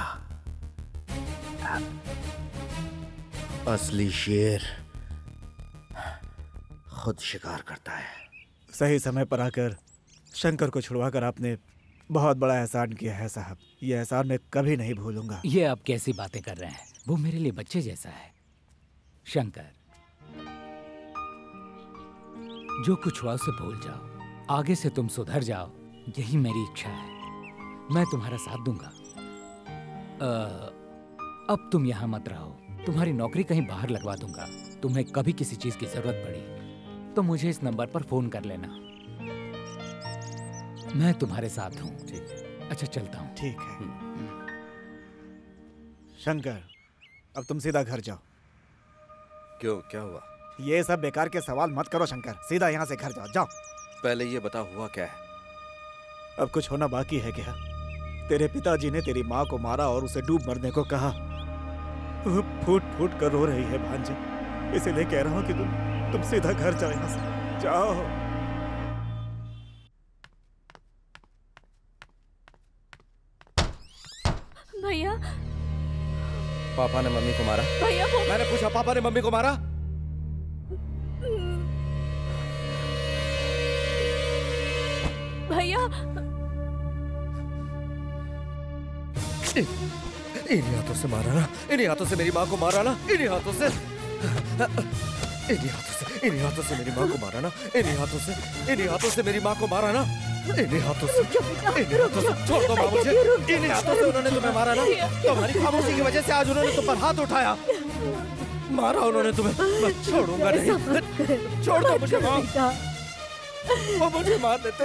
असली शेर खुद शिकार करता है। सही समय पर आकर शंकर को छुड़वाकर आपने बहुत बड़ा एहसान किया है साहब। ये एहसान मैं कभी नहीं भूलूंगा। ये आप कैसी बातें कर रहे हैं? वो मेरे लिए बच्चे जैसा है। शंकर, जो कुछ हुआ उसे भूल जाओ, आगे से तुम सुधर जाओ, यही मेरी इच्छा है। मैं तुम्हारा साथ दूंगा। अब तुम यहाँ मत रहो, तुम्हारी नौकरी कहीं बाहर लगवा दूंगा। तुम्हें कभी किसी चीज की जरूरत पड़ी तो मुझे इस नंबर पर फोन कर लेना। मैं तुम्हारे साथ हूँ। ठीक है। अच्छा, चलता हूँ। ठीक है। शंकर, अब तुम सीधा घर जाओ। क्यों, क्या हुआ? ये सब बेकार के सवाल मत करो शंकर, सीधा यहाँ से घर जाओ। जाओ। पहले ये बता, हुआ क्या है? अब कुछ होना बाकी है क्या? तेरे पिताजी ने तेरी माँ को मारा और उसे डूब मरने को कहा। वो फूट फूट कर रो रही है भांजे, इसीलिए कह रहा हूँ कि तुम सीधा घर जाओ, यहाँ से जाओ। भैया, पापा ने मम्मी को मारा? भैया वो... मैंने पूछा, पापा ने मम्मी को मारा? भैया, इन्हीं हाथों से मारा ना? इन्हीं हाथों से मेरी माँ को मारा ना? इन्हीं हाथों से, इन्हीं हाथों से, इन्हीं हाथों से मेरी माँ को मारा ना? इन्हीं हाथों से, इन्हीं हाथों से मेरी माँ को मारा ना? इन्हीं हाथों से, इन्हीं हाथों से। छोड़ दो माँ मुझे। इन्हीं हाथों से उन्होंने तुम्हें मारा ना? तुम्हारी खामोशी की वजह से आज उन्होंने तुम पर हाथ उठाया। मारा उन्होंने तुम्हें। मैं छोड़ूंगा नहीं। छोड़ दो मुझे माँ। वो मुझे मार देते,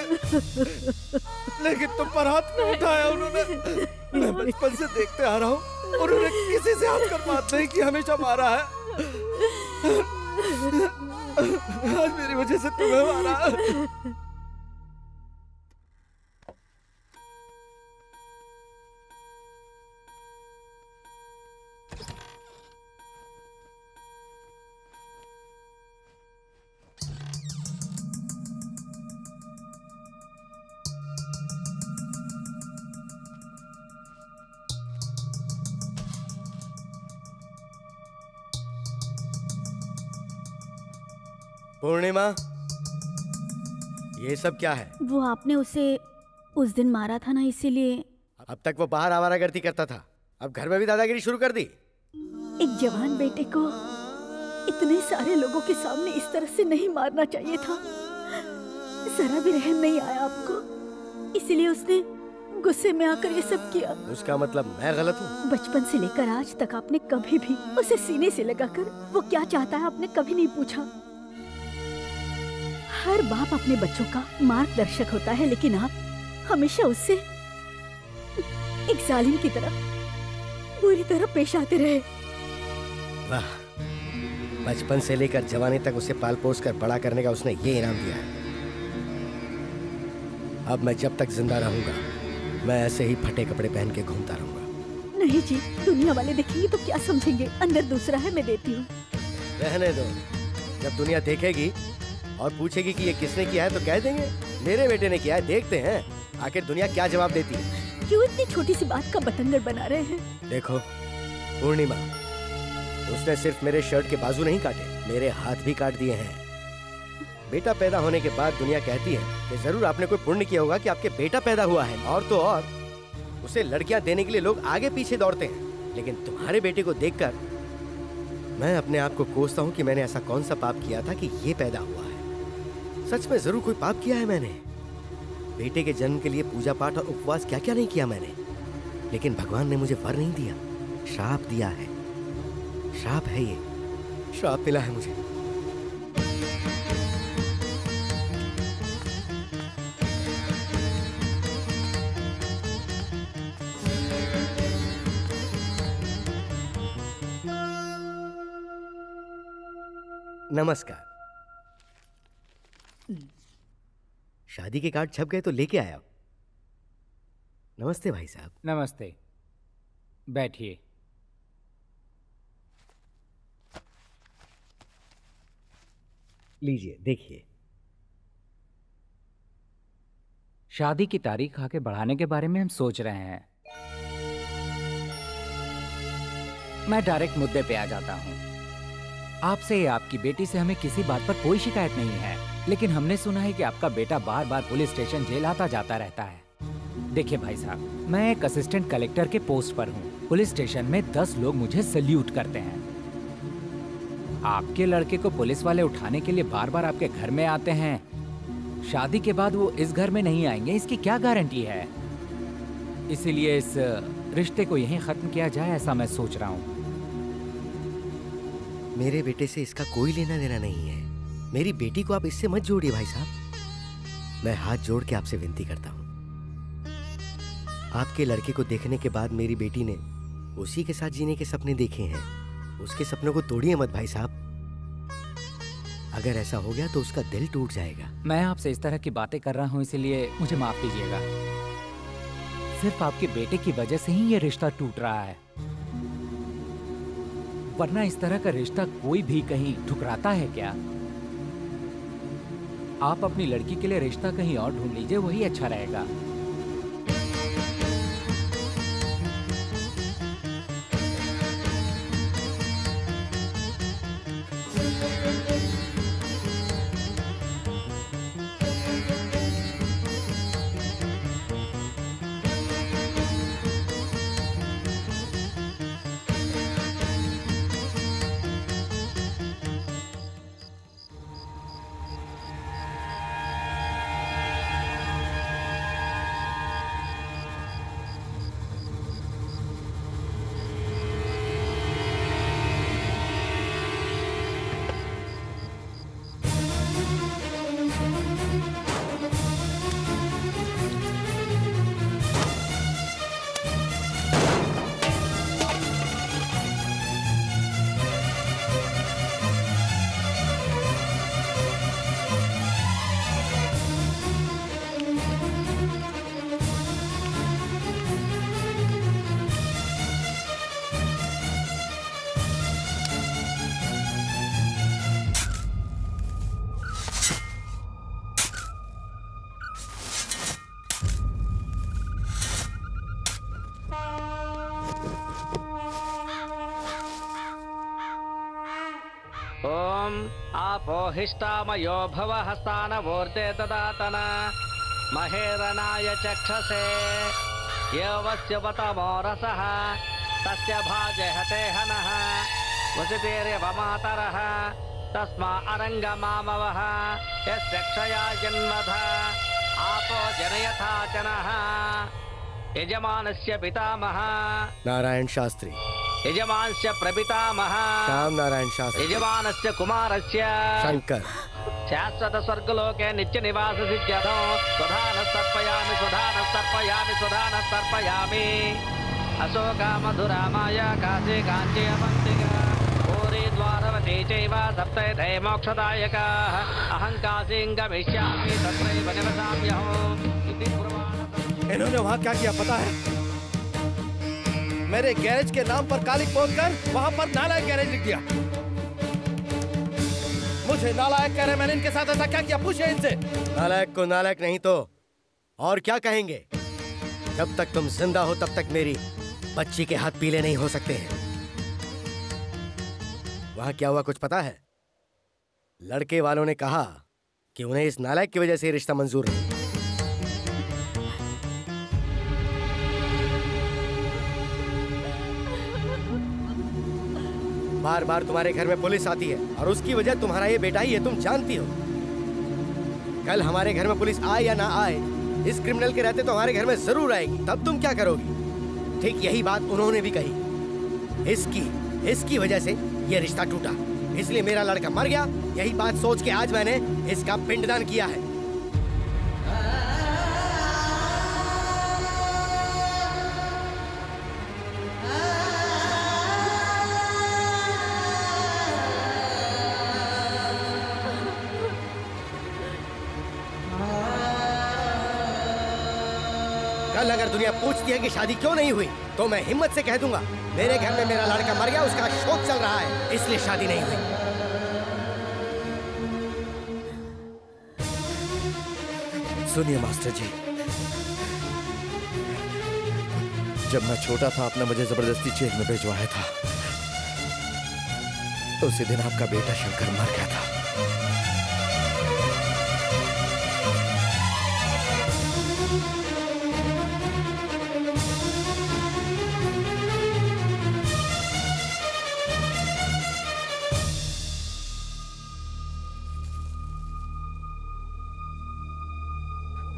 लेकिन तुम पर हाथ नहीं उठाया उन्होंने। मैं बचपन से देखते आ रहा हूँ, उन्होंने किसी से हंसकर बात नहीं की, हमेशा मारा है। आज मेरी वजह से तुम्हें मारा। पूर्णिमा, ये सब क्या है? वो आपने उसे उस दिन मारा था ना, इसीलिए। अब तक वो बाहर आवारागर्दी करता था, अब घर में भी दादागिरी शुरू कर दी। एक जवान बेटे को इतने सारे लोगों के सामने इस तरह से नहीं मारना चाहिए था। जरा भी रहम नहीं आया आपको? इसलिए उसने गुस्से में आकर ये सब किया। उसका मतलब मैं गलत हूँ? बचपन से लेकर आज तक आपने कभी भी उसे सीने से लगाकर वो क्या चाहता है आपने कभी नहीं पूछा। हर बाप अपने बच्चों का मार्गदर्शक होता है, लेकिन आप हमेशा उससे एक जालिम की तरह बुरी तरह पेश आते रहे। वाह, बचपन से लेकर जवानी तक उसे पाल पोस कर बड़ा करने का उसने ये इनाम दिया है। अब मैं जब तक जिंदा रहूंगा मैं ऐसे ही फटे कपड़े पहन के घूमता रहूंगा। नहीं जी, दुनिया वाले देखेंगे तो क्या समझेंगे। अंदर दूसरा है, मैं देती हूँ। रहने दो, जब दुनिया देखेगी और पूछेगी कि ये किसने किया है तो कह देंगे मेरे बेटे ने किया है। देखते हैं आखिर दुनिया क्या जवाब देती है। क्यों इतनी छोटी सी बात का बतंगड़ बना रहे हैं? देखो पूर्णिमा, उसने सिर्फ मेरे शर्ट के बाजू नहीं काटे, मेरे हाथ भी काट दिए हैं। बेटा पैदा होने के बाद दुनिया कहती है कि जरूर आपने कोई पुण्य किया होगा कि आपके बेटा पैदा हुआ है। और तो और उसे लड़कियां देने के लिए लोग आगे पीछे दौड़ते हैं, लेकिन तुम्हारे बेटे को देखकर मैं अपने आप को कोसता हूँ कि मैंने ऐसा कौन सा पाप किया था कि ये पैदा हुआ है। सच में जरूर कोई पाप किया है मैंने। बेटे के जन्म के लिए पूजा पाठ और उपवास क्या क्या नहीं किया मैंने, लेकिन भगवान ने मुझे वर नहीं दिया, श्राप दिया है। श्राप है ये, श्राप मिला है मुझे। नमस्कार। शादी के कार्ड छप गए तो लेके आया। नमस्ते भाई साहब। नमस्ते, बैठिए। लीजिए देखिए। शादी की तारीख आगे बढ़ाने के बारे में हम सोच रहे हैं। मैं डायरेक्ट मुद्दे पे आ जाता हूँ। आपसे या आपकी बेटी से हमें किसी बात पर कोई शिकायत नहीं है, लेकिन हमने सुना है कि आपका बेटा बार बार पुलिस स्टेशन जेल आता जाता रहता है। देखिए भाई साहब, मैं एक असिस्टेंट कलेक्टर के पोस्ट पर हूँ। पुलिस स्टेशन में 10 लोग मुझे सल्यूट करते हैं। आपके लड़के को पुलिस वाले उठाने के लिए बार बार आपके घर में आते हैं। शादी के बाद वो इस घर में नहीं आएंगे, इसकी क्या गारंटी है? इसीलिए इस रिश्ते को यहीं खत्म किया जाए, ऐसा मैं सोच रहा हूँ। मेरे बेटे से इसका कोई लेना देना नहीं है। मेरी बेटी को आप इससे मत जोड़िए भाई साहब। मैं हाथ जोड़ के आपसे विनती करता हूँ। आपके लड़के को देखने के बाद मेरी बेटी ने उसी के साथ जीने के सपने देखे हैं। उसके सपनों को तोड़िए मत भाई साहब। अगर ऐसा हो गया तो उसका दिल टूट जाएगा। मैं आपसे इस तरह की बातें कर रहा हूँ, इसलिए मुझे माफ कीजिएगा। सिर्फ आपके बेटे की वजह से ही ये रिश्ता टूट रहा है, वरना इस तरह का रिश्ता कोई भी कहीं ठुकराता है क्या? आप अपनी लड़की के लिए रिश्ता कहीं और ढूंढ लीजिए, वही अच्छा रहेगा। हिष्टामयो भवः स्थानवोर्ते ददातन महेरनाय चक्षसे यवस्य वतमो रसः तस्य भाजे हते हनः वसितेर्यवमातरः तस्मा अरङ्गमामवः यस्य क्षया जन्मधा आपो जनयथा जनः यजमानस्य पितामह नारायण शास्त्री, यजमानस्य प्रपितामह श्याम नारायण शास्त्री, यजमानस्य कुमारस्य शंकर, शाश्वत स्वर्गलोके नित्य निवास सिद्ध्यर्थो स्वधान सर्पयामि स्वधान सर्पयामि स्वधान सर्पयामि अशोका मधुरामाया काशी कांची अवंतिका पूरी द्वारवती चैव सप्तैते मोक्षदायकाः अहं काशीं गमिष्यामि तत्रैव निवसाम्यहम् इति पुराणम्। इन्होंने वहाँ क्या किया पता है? मेरे गैरेज के नाम पर कालिक पोतकर वहाँ पर नालायक गैरेज लिख दिया। मुझे नालायक कह रहे, मैंने इनके साथ ऐसा क्या किया? पूछे इनसे। नालायक को नालायक नहीं तो और क्या कहेंगे? जब तक तुम जिंदा हो तब तक मेरी बच्ची के हाथ पीले नहीं हो सकते हैं। वहां क्या हुआ कुछ पता है? लड़के वालों ने कहा कि उन्हें इस नालायक की वजह से रिश्ता मंजूर है। बार बार तुम्हारे घर में पुलिस आती है और उसकी वजह तुम्हारा ये बेटा ही है, तुम जानती हो। कल हमारे घर में पुलिस आए या ना आए, इस क्रिमिनल के रहते तो हमारे घर में जरूर आएगी। तब तुम क्या करोगी? ठीक यही बात उन्होंने भी कही। इसकी वजह से ये रिश्ता टूटा, इसलिए मेरा लड़का मर गया। यही बात सोच के आज मैंने इसका पिंडदान किया है। कल अगर दुनिया पूछती है कि शादी क्यों नहीं हुई, तो मैं हिम्मत से कह दूंगा मेरे घर में मेरा लड़का मर गया, उसका शोक चल रहा है, इसलिए शादी नहीं हुई। सुनिए मास्टर जी, जब मैं छोटा था आपने मुझे जबरदस्ती जेल में भिजवाया था। उसी दिन आपका बेटा शंकर मर गया था।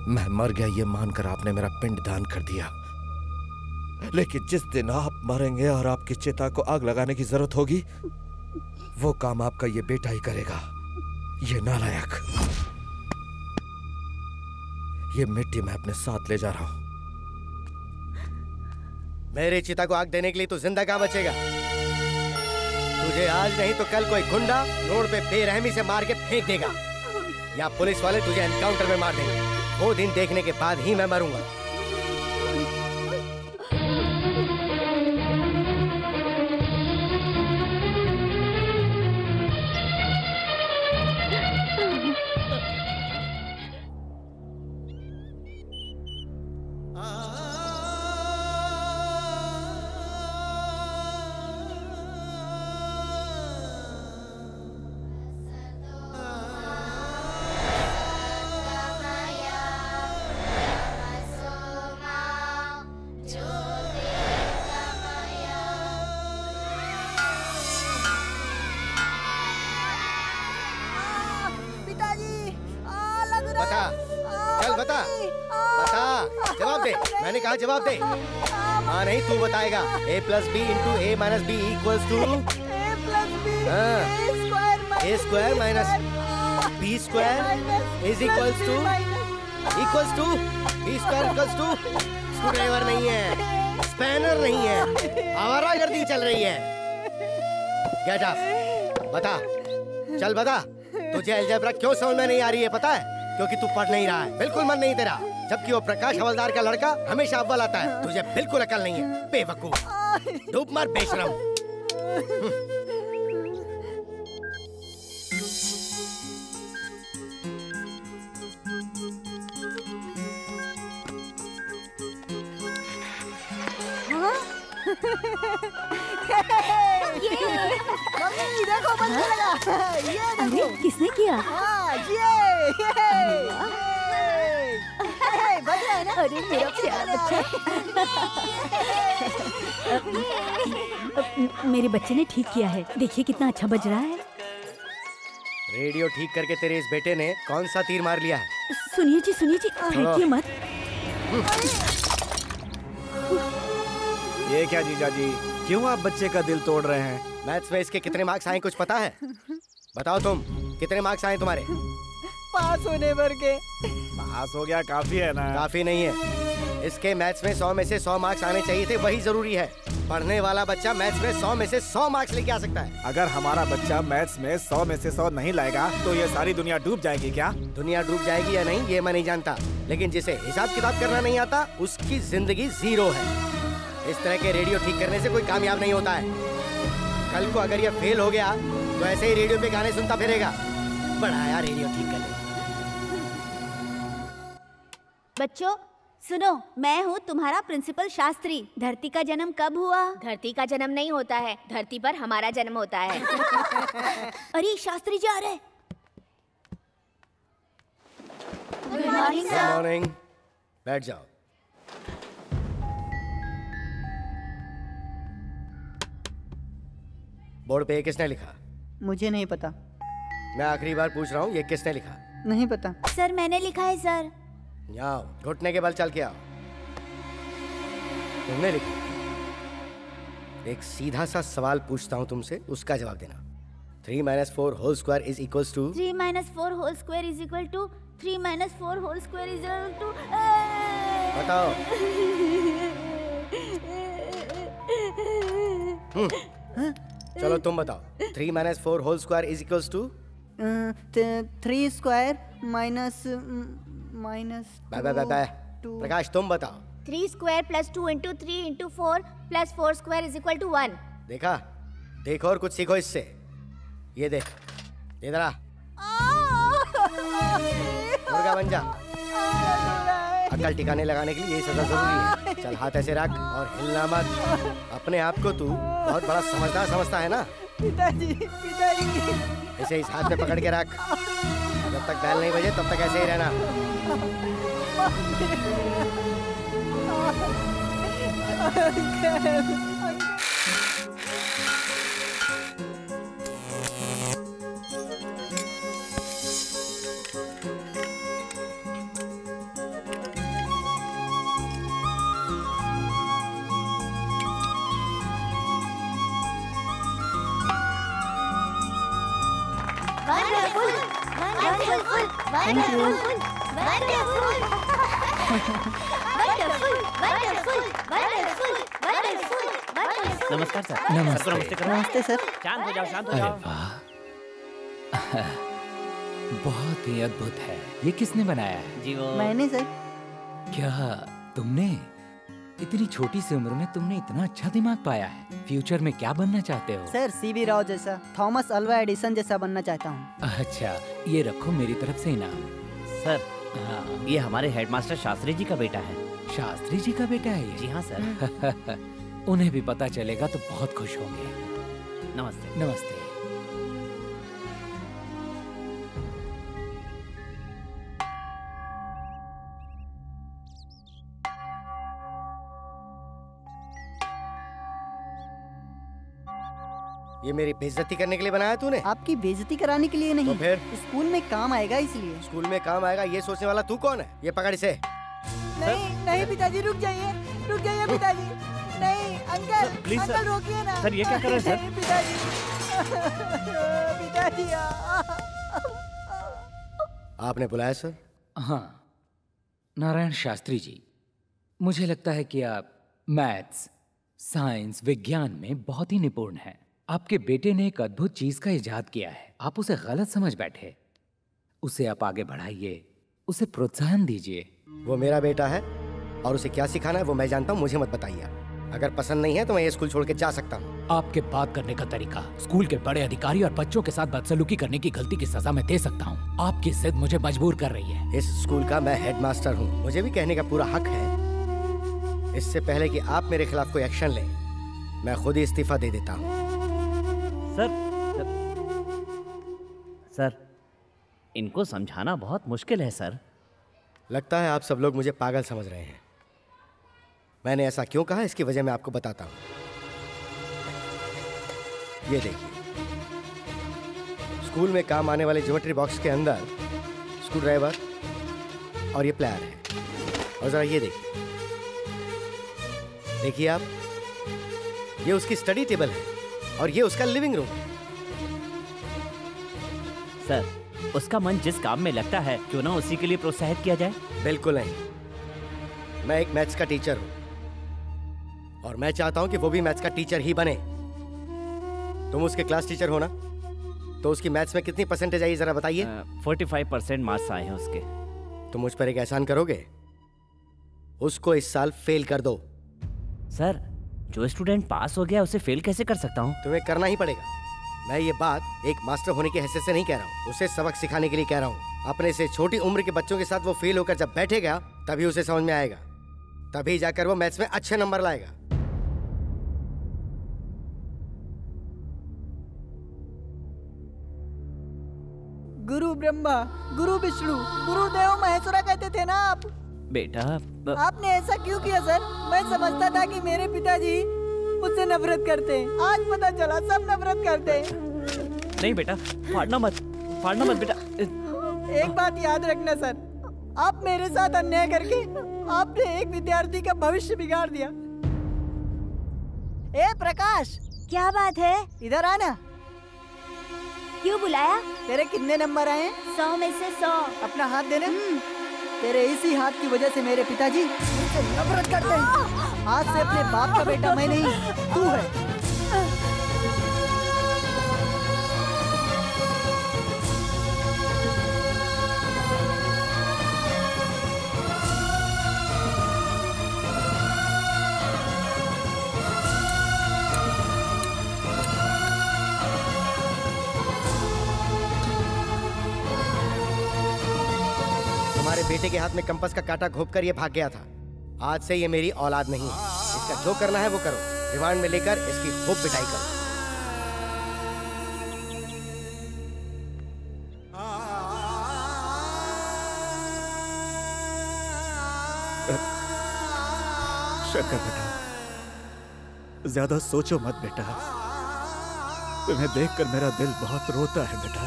मैं मर गया ये मानकर आपने मेरा पिंड दान कर दिया, लेकिन जिस दिन आप मरेंगे और आपकी चिता को आग लगाने की जरूरत होगी, वो काम आपका ये बेटा ही करेगा। ये नालायक, ये मिट्टी मैं अपने साथ ले जा रहा हूं। मेरी चिता को आग देने के लिए तू जिंदा कहां बचेगा? तुझे आज नहीं तो कल कोई गुंडा रोड पे बेरहमी से मार के फेंक देगा, या पुलिस वाले तुझे एनकाउंटर में मार देंगे। वो दिन देखने के बाद ही मैं मरूंगा। मैंने कहा जवाब दे। हाँ नहीं तू बताएगा। a plus B into A minus B equals to A square minus B square is equals to B square equals to. Screwdriver नहीं है, स्पैनर नहीं है, आवारागर्दी चल रही है। गेट अप, बता, चल बता, तुझे अलजेब्रा क्यों समझ में नहीं आ रही है पता है? क्योंकि तू पढ़ नहीं रहा है, बिल्कुल मन नहीं तेरा। जबकि वो प्रकाश हवलदार का लड़का हमेशा अव्वल आता है, तुझे बिल्कुल अकल नहीं है, बेवकूफ। डूब मर बेशरम। मम्मी देखो बंद लगा। ये देखो किसने किया? अरे मेरा प्यारा बच्चा। मेरे बच्चे ने ठीक किया है, देखिए कितना अच्छा बज रहा है। रेडियो ठीक करके तेरे इस बेटे ने कौन सा तीर मार लिया है? सुनिए जी फेंकिए मत। ये क्या जीजा जी, क्यों आप बच्चे का दिल तोड़ रहे हैं? मैथ्स में इसके कितने मार्क्स आए कुछ पता है? बताओ तुम, कितने मार्क्स आए तुम्हारे? पास होने भर के। पास हो गया काफी है ना? काफी नहीं है, इसके मैथ्स में 100 में से 100 मार्क्स आने चाहिए थे, वही जरूरी है। पढ़ने वाला बच्चा मैथ्स में 100 में से 100 मार्क्स लेके आ सकता है। अगर हमारा बच्चा मैथ्स में 100 में से 100 नहीं लाएगा तो ये सारी दुनिया डूब जाएगी क्या? दुनिया डूब जाएगी या नहीं ये मैं नहीं जानता, लेकिन जिसे हिसाब किताब करना नहीं आता उसकी जिंदगी जीरो है। इस तरह के रेडियो ठीक करने से कोई कामयाब नहीं होता है। कल को अगर ये फेल हो गया तो ऐसे ही रेडियो पे गाने सुनता फिरेगा। बड़ा आया रेडियो ठीक करने। बच्चों सुनो, मैं हूँ तुम्हारा प्रिंसिपल शास्त्री। धरती का जन्म कब हुआ? धरती का जन्म नहीं होता है, धरती पर हमारा जन्म होता है। अरे शास्त्री जी आ रहे। Good morning. बैठ जाओ। बोर्ड पे ये किसने लिखा? मुझे नहीं पता। मैं आखिरी बार पूछ रहा हूँ, ये किसने लिखा? नहीं पता। सर मैंने लिखा है सर। आओ, घुटने के बल चल के आओ। तुमने लिखा? एक सीधा सा सवाल पूछता हूँ तुमसे, उसका जवाब देना। 3 - 4 whole square is equals to? 3 - 4 whole square is equal to 3 - 4 whole square is equal to. बताओ। चलो तुम बताओ। 3 - 4 whole square is equals to? 3 square minus Prakash तुम बताओ। 3 square plus 2 into 3 into 4 plus 4 square is equal to 1। देखा? देखो और कुछ सीखो इससे। ये देख, इधर आ। मुर्गा बन जा। अकल टिकाने लगाने के लिए ये सजा जरूरी है। चल हाथ ऐसे रख और हिलना मत। अपने आप को तू बहुत बड़ा समझदार समझता है ना? पिताजी। इसे इस हाथ में पकड़ के रख। जब तक बैल नहीं बजे तब तक ऐसे ही रहना। नमस्कार सर। नमस्ते सर। शांत हो जाओ, शांत हो अरे जाओ। वाह, बहुत ही अद्भुत है। ये किसने बनाया है? जी वो मैंने सर। क्या तुमने इतनी छोटी सी उम्र में तुमने इतना अच्छा दिमाग पाया है? फ्यूचर में क्या बनना चाहते हो? सर सीवी राव जैसा, थॉमस अल्वा एडिसन जैसा बनना चाहता हूँ। अच्छा, ये रखो मेरी तरफ से इनाम। सर, हाँ, ये हमारे हेडमास्टर शास्त्री जी का बेटा है। शास्त्री जी का बेटा है ये? जी हाँ सर। उन्हें भी पता चलेगा तो बहुत खुश होंगे। नमस्ते। नमस्ते। ये मेरी बेइज्जती करने के लिए बनाया तूने? आपकी बेइज्जती कराने के लिए नहीं, तो फिर? स्कूल में काम आएगा इसलिए। स्कूल में काम आएगा ये सोचने वाला तू कौन है? ये पकड़ इसे। नहीं पिताजी, रुक जाइए पिताजी। नहीं अंकल, प्लीज अंकल रोकिए ना। सर, ये क्या कर रहे हैं सर? पिताजी आपने बुलाया सर? हाँ, नारायण शास्त्री जी, मुझे लगता है कि आप मैथ्स, साइंस, विज्ञान में बहुत ही निपुण हैं। आपके बेटे ने एक अद्भुत चीज का इजाद किया है, आप उसे गलत समझ बैठे। उसे आप आगे बढ़ाइए, उसे प्रोत्साहन दीजिए। वो मेरा बेटा है और उसे क्या सिखाना है वो मैं जानता हूँ, मुझे मत बताइए। अगर पसंद नहीं है तो मैं ये स्कूल छोड़ के जा सकता हूँ। आपके बात करने का तरीका, स्कूल के बड़े अधिकारी और बच्चों के साथ बदसलूकी करने की गलती की सजा मैं दे सकता हूँ। आपकी जिद मुझे मजबूर कर रही है। इस स्कूल का मैं हेडमास्टर हूँ, मुझे भी कहने का पूरा हक है। इससे पहले कि आप मेरे खिलाफ कोई एक्शन लें, मैं खुद ही इस्तीफा दे देता हूँ। सर, इनको समझाना बहुत मुश्किल है सर। लगता है आप सब लोग मुझे पागल समझ रहे हैं। मैंने ऐसा क्यों कहा इसकी वजह मैं आपको बताता हूँ। ये देखिए, स्कूल में काम आने वाले ज्योमेट्री बॉक्स के अंदर स्क्रू ड्राइवर, और ये प्लेयर है। और जरा ये देखिए, देखिए आप, ये उसकी स्टडी टेबल है और ये उसका लिविंग रूम है। सर, उसका मन जिस काम में लगता है क्यों ना उसी के लिए प्रोत्साहित किया जाए। बिल्कुल नहीं, मैं एक मैथ्स का टीचर हूं और मैं चाहता हूं कि वो भी मैथ्स का टीचर ही बने। तुम उसके क्लास टीचर हो ना, तो उसकी मैथ्स में कितनी परसेंटेज आई जरा बताइए। 45% मार्क्स आए हैं उसके। तुम मुझ पर एक एहसान करोगे, उसको इस साल फेल कर दो। सर, जो स्टूडेंट पास हो गया उसे फेल कैसे कर सकता हूँ? तुम्हें करना ही पड़ेगा। मैं ये बात एक मास्टर होने की हैसियत से नहीं कह रहा हूँ, उसे सबक सिखाने के लिए कह रहा हूँ। अपने से छोटी उम्र के बच्चों के साथ वो फेल होकर जब बैठेगा तभी उसे समझ में आएगा, तभी जाकर वो मैथ्स में अच्छे नंबर लाएगा। गुरु ब्रह्मा, गुरु विष्णु, गुरुदेव महेश्वरा कहते थे ना आप। बेटा, आपने ऐसा क्यों किया सर? मैं समझता था कि मेरे पिताजी मुझसे नफरत करते हैं, आज पता चला सब नफरत करते हैं। नहीं बेटा, फाड़ना मत बेटा। एक बात याद रखना सर, आप मेरे साथ अन्याय करके आपने एक विद्यार्थी का भविष्य बिगाड़ दिया। ए प्रकाश, क्या बात है? इधर आना। क्यों बुलाया? तेरे कितने नंबर आए? 100 में से 100। अपना हाथ देना। तेरे इसी हाथ की वजह से मेरे पिताजी मुझसे नफरत करते हैं। आज से अपने बाप का बेटा मैं नहीं, तू है। तुम्हारे बेटे के हाथ में कंपास का कांटा घोंपकर ये भाग गया था। आज से ये मेरी औलाद नहीं है। इसका जो करना है वो करो, रिमांड में लेकर इसकी खूब पिटाई करो। शंकर बेटा, ज्यादा सोचो मत बेटा। तुम्हें देखकर मेरा दिल बहुत रोता है बेटा।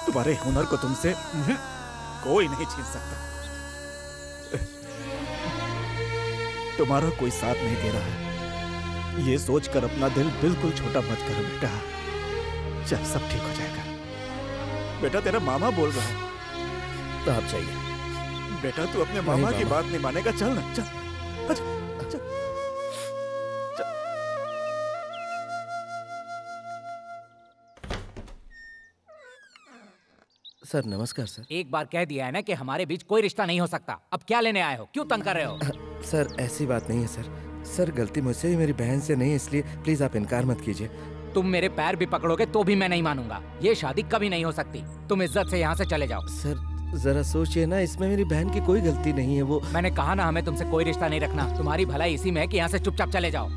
तुम्हारे हुनर को तुमसे कोई नहीं छीन सकता। तुम्हारा कोई साथ नहीं दे रहा है, ये सोचकर अपना दिल बिल्कुल छोटा मत करो बेटा। चल, सब ठीक हो जाएगा। बेटा, तेरा मामा बोल रहा है। तो आप चाहिए बेटा, तू अपने मामा की बात नहीं मानेगा। चल ना, चल, चल, चल। सर नमस्कार सर। एक बार कह दिया है ना कि हमारे बीच कोई रिश्ता नहीं हो सकता। अब क्या लेने आए हो? क्यों तंग कर रहे हो? सर ऐसी बात नहीं है सर। सर गलती मुझसे ही, मेरी बहन से नहीं, इसलिए प्लीज आप इनकार मत कीजिए। तुम मेरे पैर भी पकड़ोगे तो भी मैं नहीं मानूंगा। ये शादी कभी नहीं हो सकती। तुम इज्जत से यहाँ से चले जाओ। सर जरा सोचिए ना, इसमें मेरी बहन की कोई गलती नहीं है। वो मैंने कहा ना, हमें तुमसे कोई रिश्ता नहीं रखना। तुम्हारी भलाई इसी में है कि यहाँ से चुपचाप चले जाओ।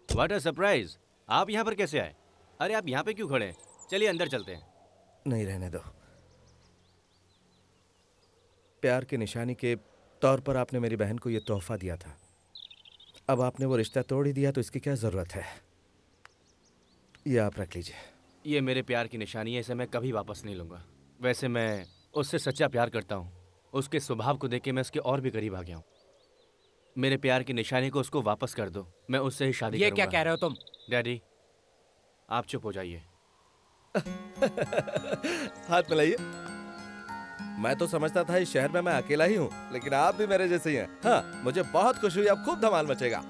What a surprise! आप यहाँ पर कैसे आए? अरे आप यहाँ पे क्यों खड़े हैं? चलिए अंदर चलते हैं। नहीं, रहने दो। प्यार की निशानी के तौर पर आपने मेरी बहन को ये तोहफा दिया था। अब आपने वो रिश्ता तोड़ ही दिया तो इसकी क्या जरूरत है? ये आप रख लीजिए। ये मेरे प्यार की निशानी है, इसे मैं कभी वापस नहीं लूँगा। वैसे मैं उससे सच्चा प्यार करता हूँ। उसके स्वभाव को देख के मैं उसके और भी करीब आ गया हूँ। मेरे प्यार की निशानी को उसको वापस कर दो, मैं उससे ही शादी करूँगा। ये क्या कह रहे हो तुम? डैडी, आप चुप हो जाइए। हाथ मिलाइए। मैं तो समझता था इस शहर में मैं अकेला ही हूँ, लेकिन आप भी मेरे जैसे ही हैं। हाँ, मुझे बहुत खुशी हुई। अब खूब धमाल मचेगा।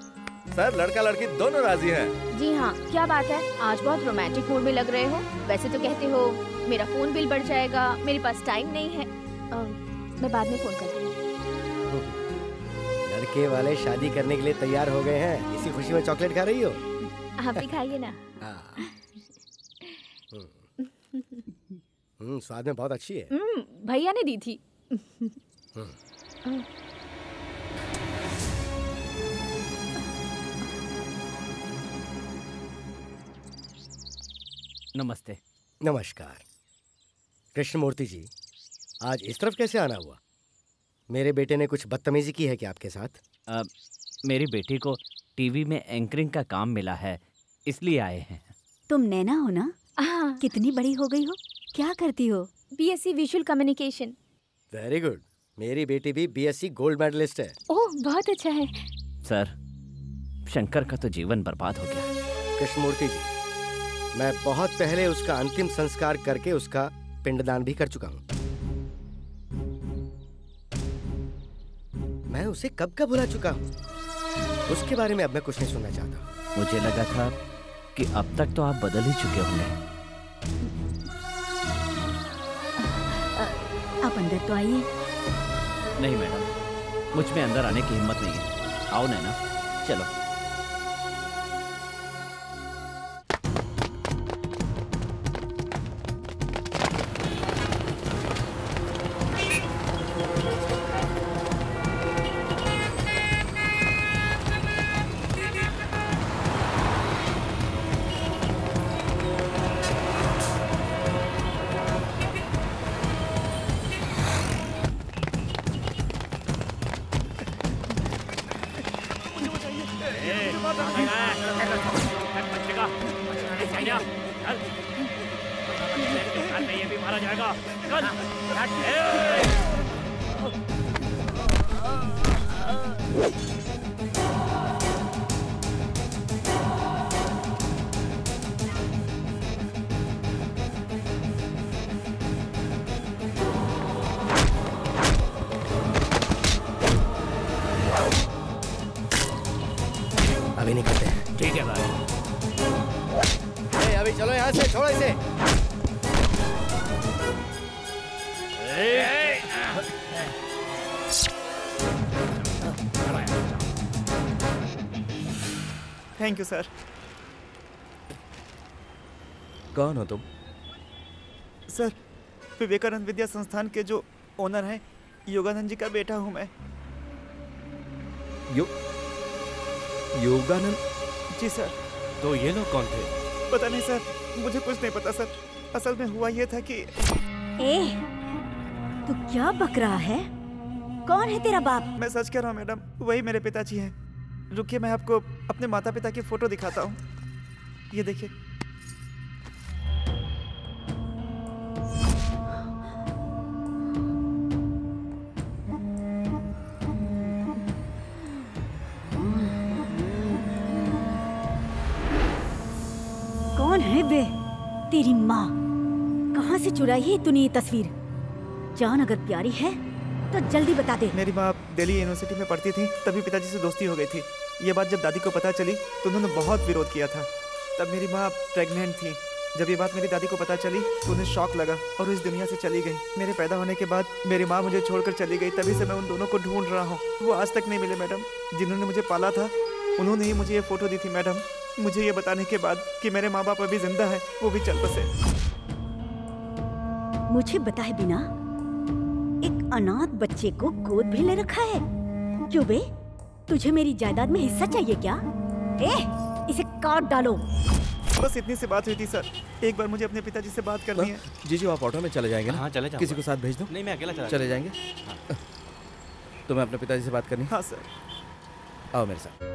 सर, लड़का लड़की दोनों राजी हैं। जी हाँ, क्या बात है? आज बहुत रोमांटिक मूड में लग रहे हो। वैसे तो कहते हो मेरा फोन बिल बढ़ जाएगा, मेरे पास टाइम नहीं है। मैं बाद में फोन करती हूँ। लड़के वाले शादी करने के लिए तैयार हो गए हैं। इसी खुशी में चॉकलेट खा रही हो? आप भी खाइए ना। स्वाद में बहुत अच्छी है। भैया ने दी थी। नमस्ते। नमस्कार। कृष्णमूर्ति जी, आज इस तरफ कैसे आना हुआ? मेरे बेटे ने कुछ बदतमीजी की है क्या आपके साथ? मेरी बेटी को टीवी में एंकरिंग का काम मिला है, इसलिए आए हैं। तुम नैना हो ना? हाँ। कितनी बड़ी हो गई हो? क्या करती हो? BSc visual communication. Very good. मेरी बेटी भी BSc गोल्ड मेडलिस्ट है। ओह बहुत अच्छा है। सर, शंकर का तो जीवन बर्बाद हो गया। कृष्णमूर्ति जी, मैं बहुत पहले उसका अंतिम संस्कार करके उसका पिंडदान भी कर चुका हूँ। मैं उसे कब का भुला चुका हूँ। उसके बारे में अब मैं कुछ नहीं सुनना चाहता। मुझे लगा था कि अब तक तो आप बदल ही चुके होंगे। आप अंदर तो आइए। नहीं मैडम, मुझ में अंदर आने की हिम्मत नहीं है। आओ नैना, चलो। अभी नहीं करते हैं। ठीक है भाई। अभी चलो यहाँ से, छोड़ो इसे। Thank you sir. कौन हो तुम? सर, विवेकानंद विद्या संस्थान के जो ओनर हैं, योगानंद जी का बेटा हूँ मैं। योगानंद जी सर। तो ये लोग कौन थे? पता नहीं सर, मुझे कुछ नहीं पता सर। असल में हुआ ये था कि तू क्या बक रहा है? कौन है तेरा बाप? मैं सच कह रहा हूँ मैडम, वही मेरे पिताजी हैं। रुकिए, मैं आपको अपने माता पिता की फोटो दिखाता हूँ। ये देखिए। कौन है वे? तेरी माँ। कहाँ से चुराई है तूने ये तस्वीर? जान अगर प्यारी है तो जल्दी बता दे। मेरी माँ दिल्ली यूनिवर्सिटी में पढ़ती थी, तभी पिताजी से दोस्ती हो गई थी। ये बात जब दादी को पता चली तो उन्होंने बहुत विरोध किया था। तब मेरी माँ प्रेग्नेंट थी। जब ये बात मेरी दादी को पता चली तो उन्हें शॉक लगा और इस दुनिया से चली गई। मेरे पैदा होने के बाद मेरी माँ मुझे छोड़कर चली गई। तभी से मैं उन दोनों को ढूंढ रहा हूँ। वो आज तक नहीं मिले मैडम। जिन्होंने मुझे पाला था उन्होंने ही मुझे ये फोटो दी थी मैडम। मुझे ये बताने के बाद कि मेरे माँ बाप अभी जिंदा है, वो भी चल बसे। मुझे बताए बिना एक अनाथ बच्चे को गोद भी ले रखा है? क्यों बे? तुझे मेरी जायदाद में हिस्सा चाहिए क्या? इसे काट डालो। बस इतनी सी बात हुई थी सर। एक बार मुझे अपने पिताजी से बात करनी है। जीजू, आप ऑटो में चले जाएंगे ना? हाँ, चले जाऊंगा। किसी को साथ भेज दो। नहीं, मैं अकेला चले जाएंगे। तुम्हें अपने पिताजी से बात करनी? हाँ सर। आओ मेरे साथ।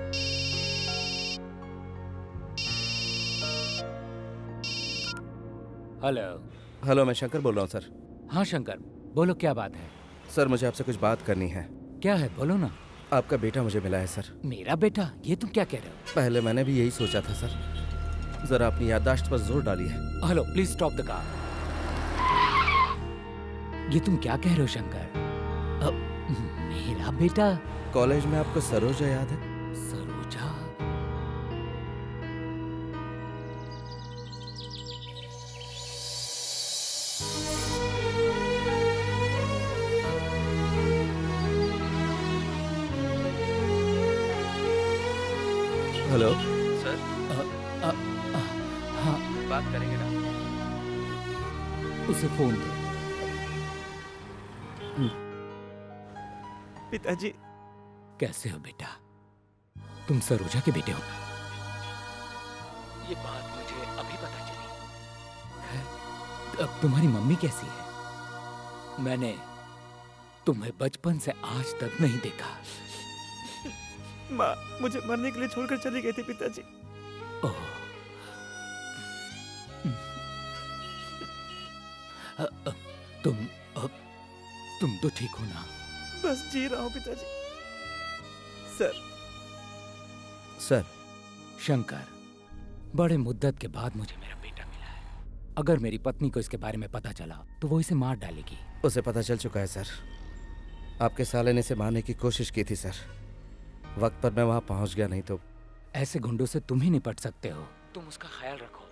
हेलो, मैं शंकर बोल रहा हूँ सर। हाँ शंकर, बोलो क्या बात है? सर, मुझे आपसे कुछ बात करनी है। क्या है, बोलो ना। आपका बेटा मुझे मिला है सर। मेरा बेटा? ये तुम क्या कह रहे हो? पहले मैंने भी यही सोचा था सर। जरा अपनी याददाश्त पर जोर डालिए। Hello, please stop the car. ये तुम क्या कह रहे हो शंकर? मेरा बेटा? कॉलेज में आपको सरोजा याद है? सरोजा? Hello sir. हाँ, बात करेंगे ना? उसे फोन दो। पिताजी। कैसे हो बेटा? तुम सरोजा के बेटे हो ना? ये बात मुझे अभी पता चली। अब तुम्हारी मम्मी कैसी है? मैंने तुम्हें बचपन से आज तक नहीं देखा। माँ मुझे मरने के लिए छोड़कर चली गई थी पिताजी। ओह, तुम तो ठीक हो ना? बस जी रहा हूँ पिताजी। सर। शंकर, बड़े मुद्दत के बाद मुझे मेरा बेटा मिला है। अगर मेरी पत्नी को इसके बारे में पता चला तो वो इसे मार डालेगी। उसे पता चल चुका है सर। आपके साले ने इसे मारने की कोशिश की थी सर। वक्त पर मैं वहां पहुंच गया, नहीं तो। ऐसे गुंडों से तुम ही निपट सकते हो। तुम उसका ख्याल रखो।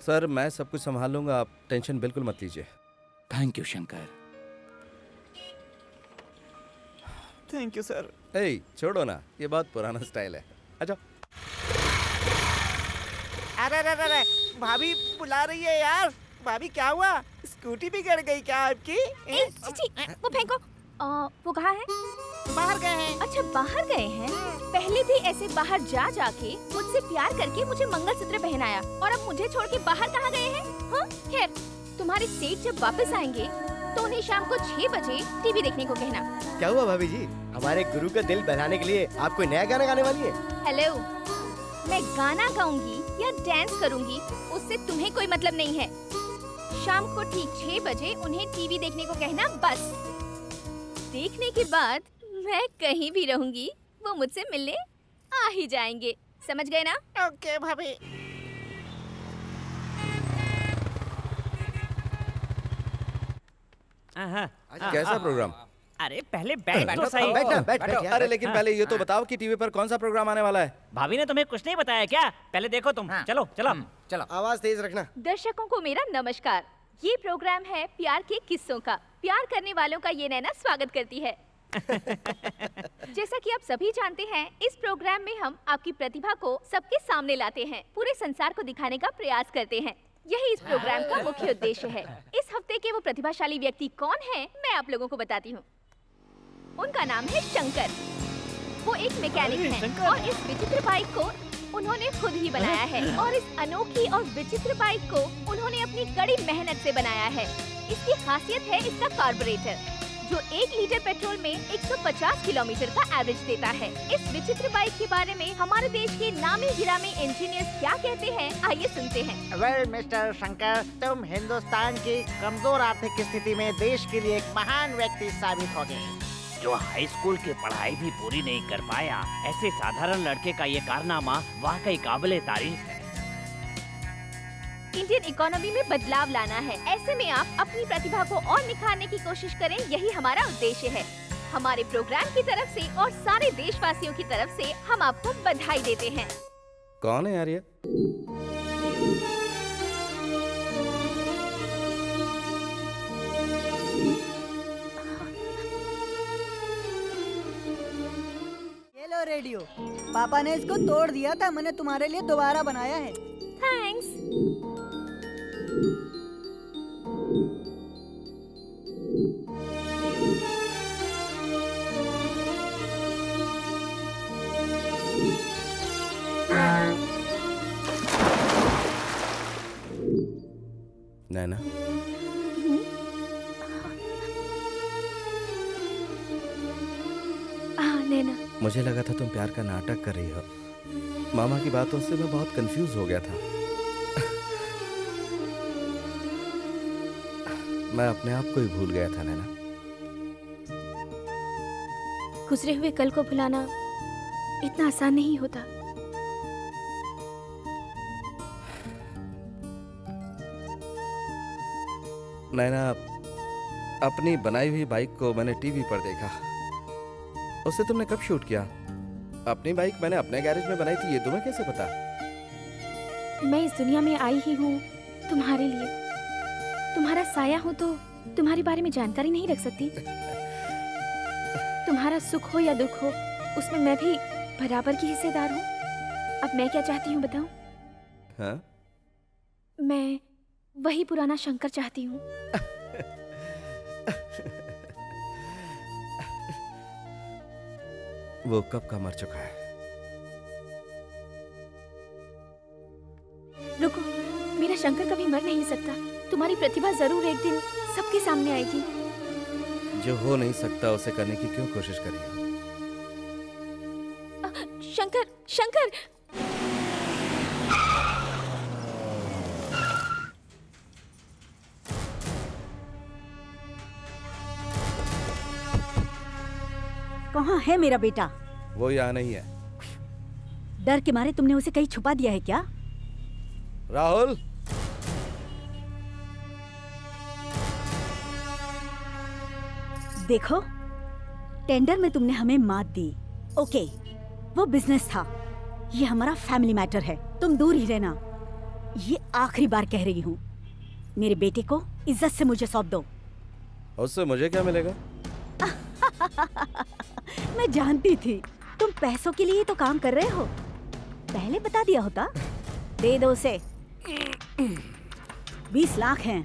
सर मैं सब कुछ संभाल लूंगा, आप टेंशन बिल्कुल मत लीजिए। Thank you Shankar. Thank you sir. ए, छोड़ो ना, ये बहुत पुराना स्टाइल है। अच्छा। अरे भाभी बुला रही है यार। भाभी क्या हुआ? स्कूटी बिगड़ गई क्या आपकी? वो फेंको। वो कहाँ है? बाहर गए हैं। अच्छा बाहर गए हैं। पहले भी ऐसे बाहर जा जाके मुझसे प्यार करके मुझे मंगलसूत्र पहनाया और अब मुझे छोड़ के बाहर कहाँ गए हैं? हाँ खैर, तुम्हारे सेठ जब वापस आएंगे तो उन्हें शाम को 6 बजे टीवी देखने को कहना। क्या हुआ भाभी जी? हमारे गुरु का दिल बहलाने के लिए आप कोई नया गाना गाने वाली है? हेलो, मैं गाना गाऊंगी या डांस करूंगी उससे तुम्हें कोई मतलब नहीं है। शाम को ठीक 6 बजे उन्हें टीवी देखने को कहना बस। देखने के बाद मैं कहीं भी रहूंगी, वो मुझसे मिलने आ ही जाएंगे। समझ गए ना? ओके भाभी। कैसा प्रोग्राम? अरे पहले बैठ तो सही। बैठ। अरे लेकिन पहले ये तो बताओ कि टीवी पर कौन सा प्रोग्राम आने वाला है? भाभी ने तुम्हें कुछ नहीं बताया क्या? पहले देखो तुम। चलो। आवाज तेज रखना। दर्शकों को मेरा नमस्कार। ये प्रोग्राम है प्यार के किस्सों का। प्यार करने वालों का ये नैना स्वागत करती है। जैसा कि आप सभी जानते हैं, इस प्रोग्राम में हम आपकी प्रतिभा को सबके सामने लाते हैं, पूरे संसार को दिखाने का प्रयास करते हैं। यही इस प्रोग्राम का मुख्य उद्देश्य है। इस हफ्ते के वो प्रतिभाशाली व्यक्ति कौन है, मैं आप लोगों को बताती हूँ। उनका नाम है शंकर। वो एक मैकेनिक हैं और इस विचित्र बाइक को उन्होंने खुद ही बनाया है और इस अनोखी और विचित्र बाइक को उन्होंने अपनी कड़ी मेहनत से बनाया है। इसकी खासियत है इसका कार्बोरेटर, जो 1 लीटर पेट्रोल में 150 किलोमीटर का एवरेज देता है। इस विचित्र बाइक के बारे में हमारे देश के नामी गिरामी इंजीनियर्स क्या कहते हैं, आइए सुनते हैं। वेल मिस्टर शंकर, तुम हिंदुस्तान की कमजोर आर्थिक स्थिति में देश के लिए एक महान व्यक्ति साबित हो गए। जो हाई स्कूल की पढ़ाई भी पूरी नहीं कर पाया, ऐसे साधारण लड़के का ये कारनामा वाकई काबिले तारीफ है। इंडियन इकोनॉमी में बदलाव लाना है, ऐसे में आप अपनी प्रतिभा को और निखारने की कोशिश करें, यही हमारा उद्देश्य है। हमारे प्रोग्राम की तरफ से और सारे देशवासियों की तरफ से हम आपको बधाई देते हैं। कौन है यार ये? रेडियो पापा ने इसको तोड़ दिया था, मैंने तुम्हारे लिए दोबारा बनाया है। थैंक्स। नैना, नैना, मुझे लगा था तुम प्यार का नाटक कर रही हो। मामा की बातों से मैं बहुत कंफ्यूज हो गया था। मैं अपने आप को ही भूल गया था नैना। गुजरे हुए कल को भुलाना इतना आसान नहीं होता। नैना, अपनी बनाई हुई बाइक को मैंने टीवी पर देखा। उसे तुमने कब शूट किया? अपनी बाइक मैंने अपने गैरेज में बनाई थी, ये तुम्हें कैसे पता? मैं इस दुनिया में आई ही हूँ तुम्हारे लिए। तुम्हारा साया हूँ तो तुम्हारे बारे में जानकारी नहीं रख सकती। तुम्हारा सुख हो या दुख हो, उसमें मैं भी बराबर की हिस्सेदार हूँ। अब मैं क्या चाहती हूँ बताऊँ? हाँ? मैं वही पुराना शंकर चाहती हूँ। वो कब का मर चुका है। रुको, मेरा शंकर कभी मर नहीं सकता। तुम्हारी प्रतिभा जरूर एक दिन सबके सामने आएगी। जो हो नहीं सकता उसे करने की क्यों कोशिश करी हो? शंकर, शंकर! कहाँ है मेरा बेटा? वो यहाँ नहीं है। डर के मारे तुमने उसे कहीं छुपा दिया है क्या? राहुल, देखो, टेंडर में तुमने हमें मात दी। ओके, वो बिजनेस था, ये हमारा फैमिली मैटर है। तुम दूर ही रहना। ये आखिरी बार कह रही हूँ, मेरे बेटे को इज्जत से मुझे सौंप दो। उससे मुझे क्या मिलेगा? मैं जानती थी तुम पैसों के लिए तो काम कर रहे हो। पहले बता दिया होता। दे दो उसे। 20 लाख हैं।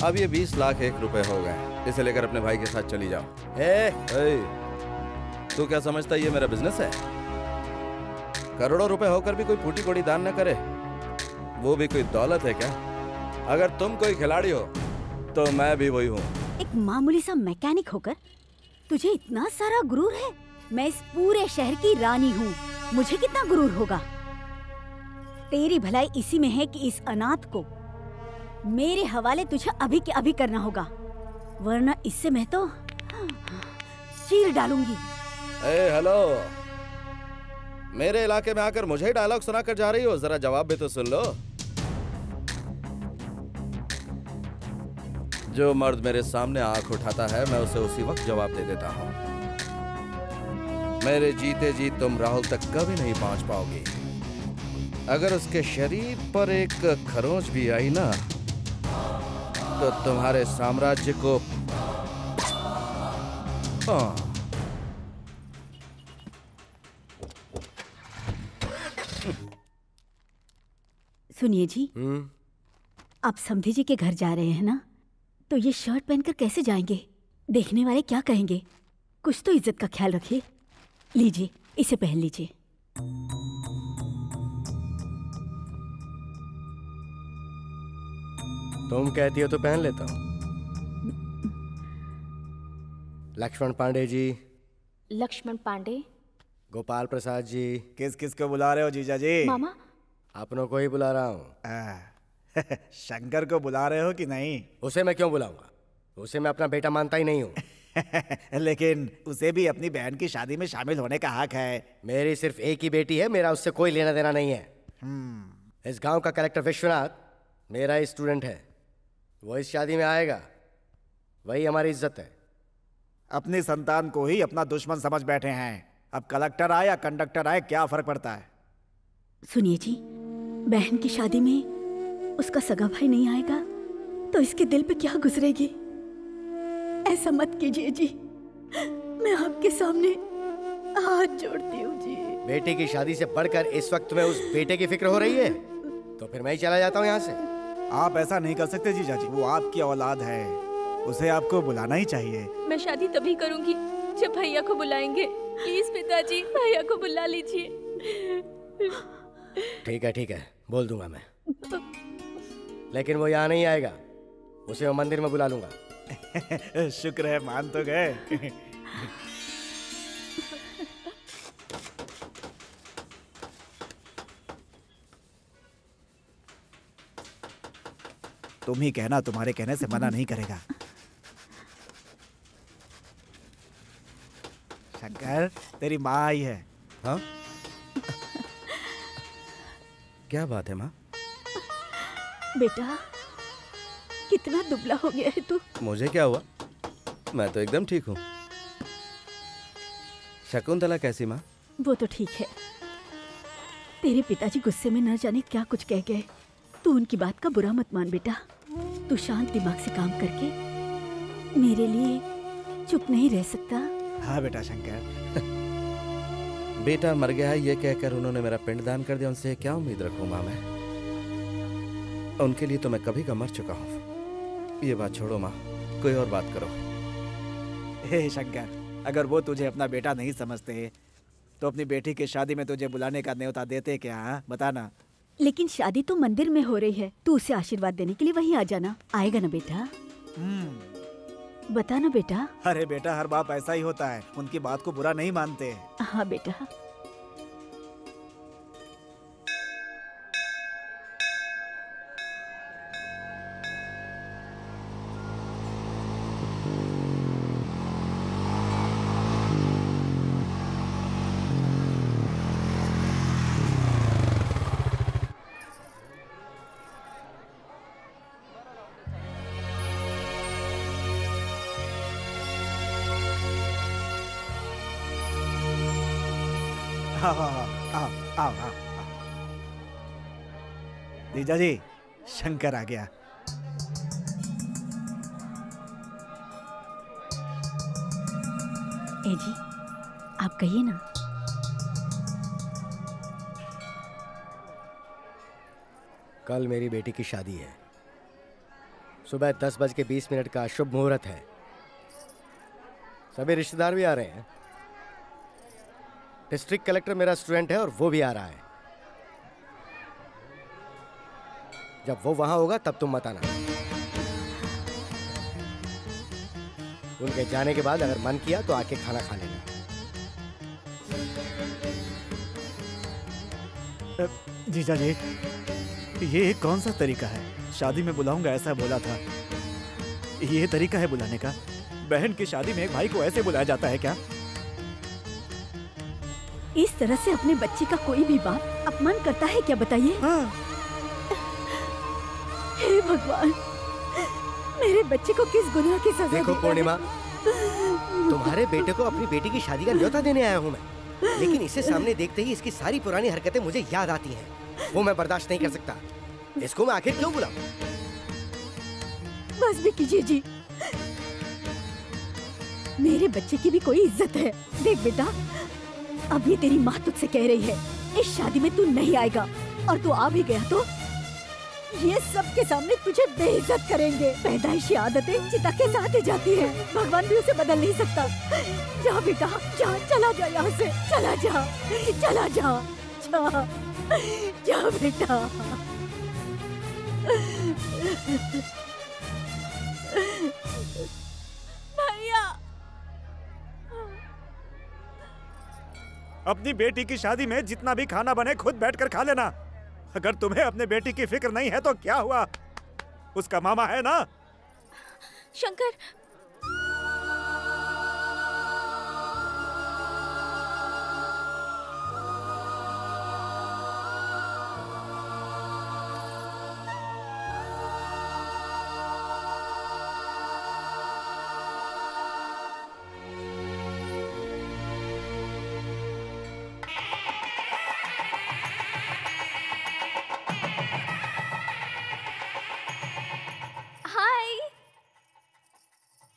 अब ये 20 लाख 1 रुपए हो गए। इसे लेकर अपने भाई के साथ चली जाओ। तू क्या समझता है ये मेरा बिजनेस है? करोड़ों रुपए होकर भी कोई फूटी कोड़ी दान न करे, वो भी कोई दौलत है क्या? अगर तुम कोई खिलाड़ी हो तो मैं भी वही हूँ। एक मामूली सा मैकेनिक होकर तुझे इतना सारा गुरूर है। मैं इस पूरे शहर की रानी हूँ, मुझे कितना गुरूर होगा? तेरी भलाई इसी में है कि इस अनाथ को मेरे हवाले तुझे अभी के अभी करना होगा, वरना इससे मैं तो चीर डालूंगी। हेलो, मेरे इलाके में आकर मुझे ही डायलॉग सुनाकर जा रही हो? जरा जवाब भी तो सुन लो। जो मर्द मेरे सामने आंख उठाता है मैं उसे उसी वक्त जवाब दे देता हूँ। मेरे जीते जी तुम राहुल तक कभी नहीं पहुंच पाओगी। अगर उसके शरीर पर एक खरोंच भी आई ना तो तुम्हारे साम्राज्य को सुनिए जी, आप समधी जी के घर जा रहे हैं ना, तो ये शर्ट पहनकर कैसे जाएंगे? देखने वाले क्या कहेंगे? कुछ तो इज्जत का ख्याल रखिए। लीजिए, इसे पहन लीजिए। तुम कहती हो तो पहन लेता हूँ। लक्ष्मण पांडे जी। लक्ष्मण पांडे। गोपाल प्रसाद जी। किस किस को बुला रहे हो जीजा जी? मामा। अपनों को ही बुला रहा हूँ। शंकर को बुला रहे हो कि नहीं? उसे मैं क्यों बुलाऊंगा? उसे मैं अपना बेटा मानता ही नहीं हूँ। लेकिन उसे भी अपनी बहन की शादी में शामिल होने का हक है। मेरी सिर्फ एक ही बेटी है, मेरा उससे कोई लेना देना नहीं है। इस गांव का कलेक्टर विश्वनाथ मेरा ही स्टूडेंट है, वो इस शादी में आएगा, वही हमारी इज्जत है। अपनी संतान को ही अपना दुश्मन समझ बैठे हैं। अब कलेक्टर आए या कंडक्टर आए क्या फर्क पड़ता है? सुनिए जी, बहन की शादी में उसका सगा भाई नहीं आएगा तो इसके दिल पे क्या गुजरेगी? ऐसा मत कीजिए जी, मैं आपके सामने हाथ जोड़ती हूँ जी। बेटे की शादी से बढ़कर इस वक्त तुम्हें उस बेटे की फिक्र हो रही है? तो फिर मैं ही चला जाता हूँ यहाँ से। आप ऐसा नहीं कर सकते जीजा जी, वो आपकी औलाद है, उसे आपको बुलाना ही चाहिए। मैं शादी तभी करूंगी जब भैया को बुलाएंगे। प्लीज पिताजी, भैया को बुला लीजिए। ठीक है, बोल दूंगा मैं, लेकिन वो यहाँ नहीं आएगा, उसे मैं मंदिर में बुला लूंगा। शुक्र है मान तो गए। तुम ही कहना, तुम्हारे कहने से मना नहीं करेगा। शंकर, तेरी माँ आई है। हाँ? क्या बात है माँ? बेटा, कितना दुबला हो गया है तू। मुझे क्या हुआ? मैं तो एकदम ठीक हूँ। शकुंतला कैसी माँ? वो तो ठीक है। तेरे पिताजी गुस्से में न जाने क्या कुछ कह गए। तू उनकी बात का बुरा मत मान बेटा। तू शांत दिमाग से काम करके मेरे लिए चुप नहीं रह सकता। हाँ बेटा शंकर। बेटा मर गया है ये कहकर उन्होंने मेरा पिंडदान कर दिया, उनसे क्या उम्मीद रखूं माँ मैं? उनके लिए तो मैं कभी का मर चुका हूँ। ये बात छोड़ो माँ, कोई और बात करो। हे शंकर, अगर वो तुझे अपना बेटा नहीं समझते तो अपनी बेटी की शादी में तुझे बुलाने का न्योता देते क्या? बताना। लेकिन शादी तो मंदिर में हो रही है, तू उसे आशीर्वाद देने के लिए वहीं आ जाना। आएगा ना बेटा? बता ना बेटा। अरे बेटा, हर बाप ऐसा ही होता है, उनकी बात को बुरा नहीं मानते। हाँ बेटा। आओ। जीजा जी, शंकर आ गया। ए जी, आप कहिए ना। कल मेरी बेटी की शादी है। सुबह 10:20 का शुभ मुहूर्त है। सभी रिश्तेदार भी आ रहे हैं। डिस्ट्रिक्ट कलेक्टर मेरा स्टूडेंट है और वो भी आ रहा है। जब वो वहां होगा तब तुम मत आना। उनके जाने के बाद अगर मन किया तो आके खाना खा लेना। जीजा जी, ये कौन सा तरीका है? शादी में बुलाऊंगा ऐसा बोला था, ये तरीका है बुलाने का? बहन की शादी में एक भाई को ऐसे बुलाया जाता है क्या? इस तरह से अपने बच्चे का कोई भी बाप अपमान करता है क्या, बताइए? हाँ। हे भगवान, मेरे बच्चे को किस गुनाह की सजा? देखो पूर्णिमा, तुम्हारे बेटे को अपनी बेटी की शादी का न्योता देने आया हूँ मैं, लेकिन इसे सामने देखते ही इसकी सारी पुरानी हरकतें मुझे याद आती हैं। वो मैं बर्दाश्त नहीं कर सकता। इसको मैं आखिर क्यों बुलाऊं? बस भी कीजिए जी, मेरे बच्चे की भी कोई इज्जत है। देख बेटा, अभी तेरी माँ तुझसे कह रही है इस शादी में तू नहीं आएगा, और तू आ भी गया तो ये सबके सामने तुझे बेइज्जत करेंगे। पैदाइशी आदतें चिता के साथ ही जाती हैं, भगवान भी उसे बदल नहीं सकता। जा बेटा, जा, चला जा यहाँ से, चला जा, चला जा, जा, जा बेटा। भैया, अपनी बेटी की शादी में जितना भी खाना बने खुद बैठकर खा लेना। अगर तुम्हें अपने बेटी की फिक्र नहीं है तो क्या हुआ, उसका मामा है ना। शंकर,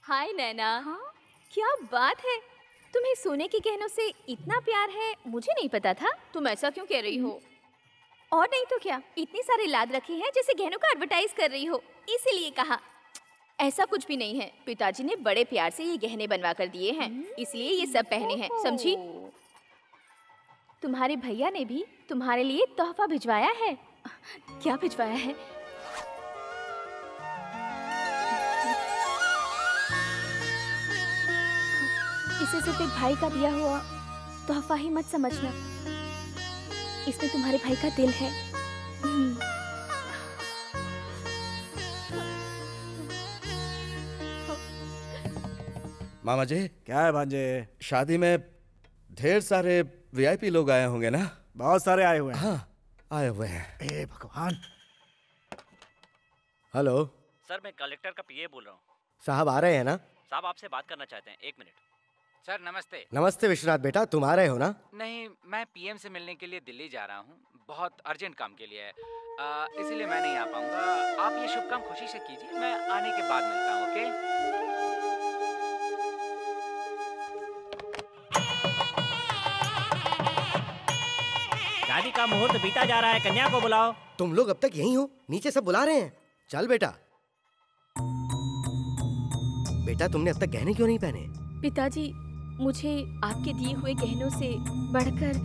हाय नैना। हाँ? क्या बात है, तुम्हें सोने के गहनों से इतना प्यार है, मुझे नहीं पता था। तुम ऐसा क्यों कह रही हो? और नहीं तो क्या, इतनी सारे लाद रखे हैं जैसे गहनों का एडवर्टाइज कर रही हो, इसीलिए कहा। ऐसा कुछ भी नहीं है, पिताजी ने बड़े प्यार से ये गहने बनवा कर दिए हैं, इसलिए ये सब पहने हैं, समझी? तुम्हारे भैया ने भी तुम्हारे लिए तोहफा भिजवाया है। क्या भिजवाया है? इसे सिर्फ एक भाई का दिया हुआ तोहफा ही मत समझना, इसमें तुम्हारे भाई का दिल है। मामा जी। क्या है भांजे? शादी में ढेर सारे वीआईपी लोग आए होंगे ना? बहुत सारे आए हुए हैं। हाँ, आए हुए हैं। हे भगवान। हेलो सर, मैं कलेक्टर का पीए बोल रहा हूँ। साहब आ रहे हैं ना? साहब आपसे बात करना चाहते हैं, 1 मिनट। सर नमस्ते। नमस्ते विश्वनाथ बेटा, तुम आ रहे हो ना? नहीं, मैं पीएम से मिलने के लिए दिल्ली जा रहा हूँ, बहुत अर्जेंट काम के लिए है, इसीलिए मैं नहीं आ पाऊंगा। आप ये शुभ काम खुशी से कीजिए, मैं आने के बाद मिलता हूँ। ओके? शादी का मुहूर्त बीता जा रहा है, कन्या को बुलाओ। तुम लोग अब तक यहीं हो? नीचे सब बुला रहे हैं। चल बेटा। बेटा तुमने अब तक गहने क्यों नहीं पहने? पिताजी, मुझे आपके दिए हुए गहनों से बढ़कर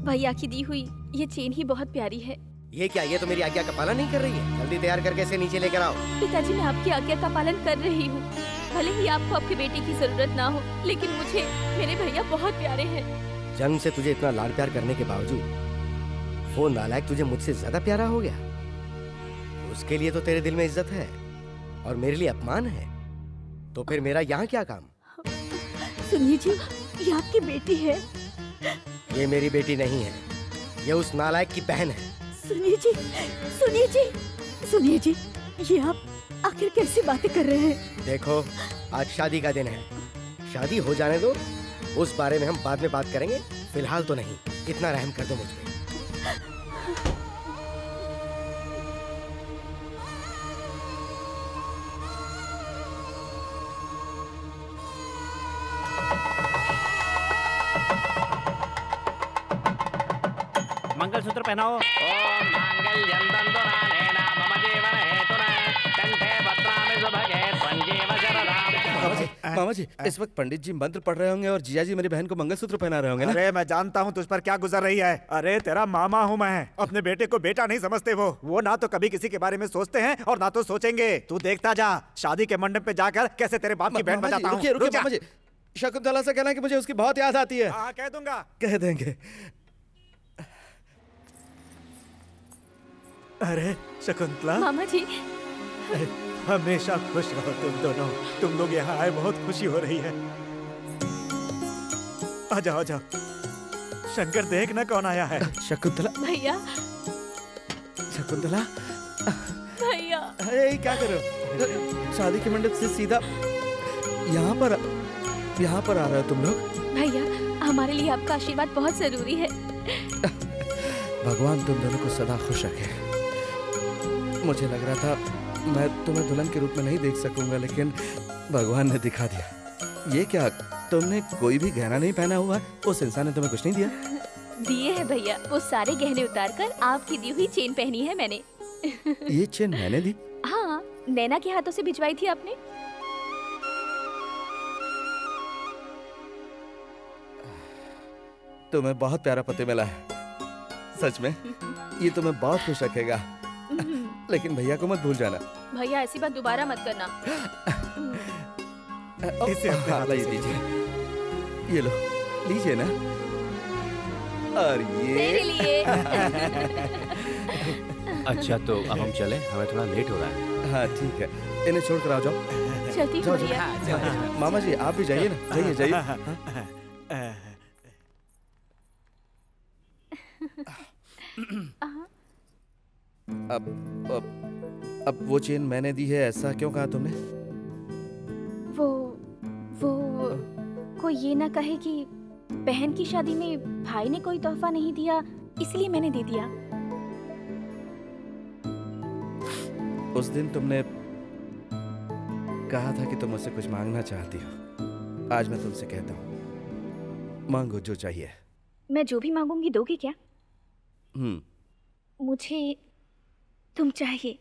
भैया की दी हुई ये चेन ही बहुत प्यारी है। ये क्या, ये तो मेरी आज्ञा का पालन नहीं कर रही है। जल्दी तैयार करके इसे नीचे लेकर आओ। पिताजी, मैं आपकी आज्ञा का पालन कर रही हूँ। भले ही आपको आपके बेटे की जरूरत ना हो, लेकिन मुझे मेरे भैया बहुत प्यारे हैं। जन्म से तुझे इतना लाड प्यार करने के बावजूद वो नालायक तुझे मुझसे ज्यादा प्यारा हो गया। उसके लिए तो तेरे दिल में इज्जत है और मेरे लिए अपमान है, तो फिर मेरा यहाँ क्या काम? सुनिए जी, ये आपकी बेटी है। ये मेरी बेटी नहीं है, ये उस नालायक की बहन है। सुनिए जी, सुनिए जी, सुनिए जी, ये आप आखिर कैसी बातें कर रहे हैं? देखो, आज शादी का दिन है, शादी हो जाने दो, उस बारे में हम बाद में बात करेंगे, फिलहाल तो नहीं। इतना रहम कर दो मुझ पे। मंगलसूत्र पहनाओ। ओम मांगल्यं तन्तुनानेन मम जीवन हेतुना कंठे भद्रामि सुभगे त्वं शरदां। मामा जी, इस वक्त पंडित जी मंत्र पढ़ रहे होंगे और जिया जी मेरी बहन को मंगलसूत्र पहना रहे होंगे ना? अरे मैं जानता हूँ तुझ पर क्या गुजर रही है। अरे तेरा मामा हूँ मैं, अपने बेटे को बेटा नहीं समझते। वो ना तो कभी किसी के बारे में सोचते हैं और ना तो सोचेंगे। तू देखता जा, शादी के मंडप पे जाकर कैसे तेरे बाप की बैंड बजाता हूँ। रुकिए मामा जी, शकुंतला से कहना कि मुझे उसकी बहुत याद आती है। हाँ, कह दूंगा। कह देंगे। अरे शकुंतला, मामा जी, हमेशा खुश रहो तुम दोनों। तुम लोग यहाँ आए, बहुत खुशी हो रही है। आ जाओ, आ जाओ। शंकर, देख ना कौन आया है। शकुंतला भैया। शकुंतला, भैया। अरे क्या कर रहे हो? शादी के मंडप से सीधा यहाँ पर आ रहे हो तुम लोग? भैया, हमारे लिए आपका आशीर्वाद बहुत जरूरी है। भगवान तुम दोनों को सदा खुश रखे। मुझे लग रहा था मैं तुम्हें दुल्हन के रूप में नहीं देख सकूंगा, लेकिन भगवान ने दिखा दिया। ये क्या, तुमने कोई भी गहना नहीं पहना हुआ? उस इंसान ने तुम्हें कुछ नहीं दिया? दिए है भैया, वो सारे गहने उतारकर आपकी दी हुई चेन पहनी है मैंने। ये चेन मैंने दी? हाँ, नैना के हाथों से भिजवाई थी आपने। तुम्हें बहुत प्यारा पति मिला है, सच में। ये तुम्हें बहुत खुश रखेगा। लेकिन भैया को मत भूल जाना। भैया, ऐसी बात दोबारा मत करना। इसे ये दीजिए। ये लो, लीजिए ना। और ये तेरे लिए। अच्छा, तो अब हम चले, हमें थोड़ा लेट हो रहा है। हाँ ठीक है, इन्हें छोड़ कर आओ। जाओ चलती हूँ भैया। मामा जी, आप भी जाइए ना। जाइए जाइए। अब वो चेन मैंने दी है, ऐसा क्यों कहा तुमने? वो कोई ये ना कहे कि बहन की शादी में भाई ने कोई तोहफा नहीं दिया, इसलिए मैंने दे दिया। उस दिन तुमने कहा था कि तुम मुझसे कुछ मांगना चाहती हो। आज मैं तुमसे कहता हूँ, मांगो जो चाहिए। मैं जो भी मांगूंगी दोगे क्या? मुझे तुम चाहिए,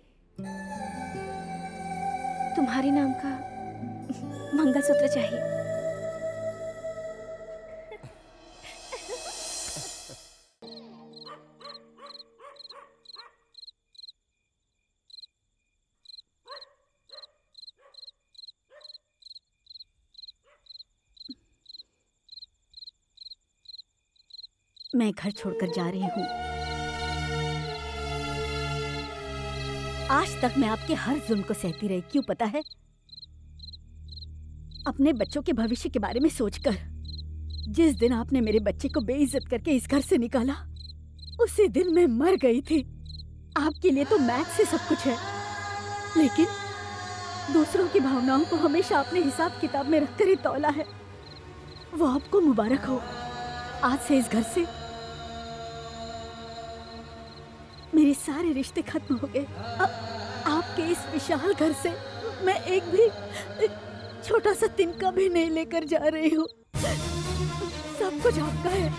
तुम्हारे नाम का मंगलसूत्र चाहिए। मैं घर छोड़कर जा रही हूँ। आज तक मैं आपके हर जुल्म को सहती रही, क्यों पता है? अपने बच्चों के भविष्य के बारे में सोचकर। जिस दिन आपने मेरे बच्चे को बेइज्जत करके इस घर से निकाला, उसी दिन मैं मर गई थी। आपके लिए तो मैथ से सब कुछ है, लेकिन दूसरों की भावनाओं को हमेशा अपने हिसाब किताब में रखकर ही तौला है। वो आपको मुबारक हो। आज से इस घर से मेरे सारे रिश्ते खत्म हो गए। आपके इस विशाल घर से मैं एक भी छोटा सा तिनका भी नहीं लेकर जा रही हूँ। सब कुछ आपका है।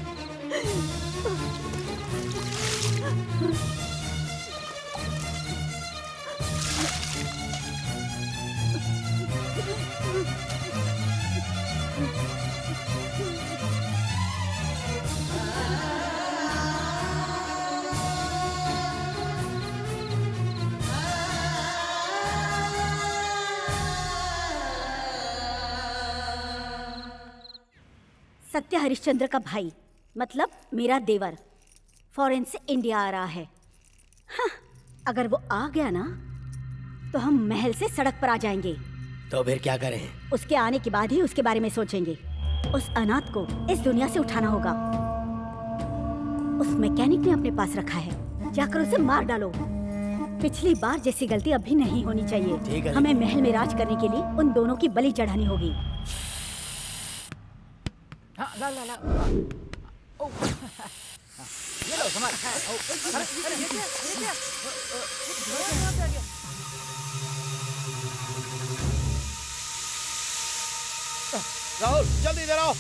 सत्य हरिश्चंद्र का भाई, मतलब मेरा देवर, फॉरेन से इंडिया आ रहा है। हाँ, अगर वो आ गया ना तो हम महल से सड़क पर आ जाएंगे। तो फिर क्या करें? उसके आने के बाद ही उसके बारे में सोचेंगे। उस अनाथ को इस दुनिया से उठाना होगा। उस मैकेनिक ने अपने पास रखा है, जाकर उसे मार डालो। पिछली बार जैसी गलती अभी नहीं होनी चाहिए। हमें महल में राज करने के लिए उन दोनों की बलि चढ़ानी होगी। हाँ, ला ला ला। ओ, ये लो संभाल। अरे ये क्या? राहुल जल्दी इधर आओ।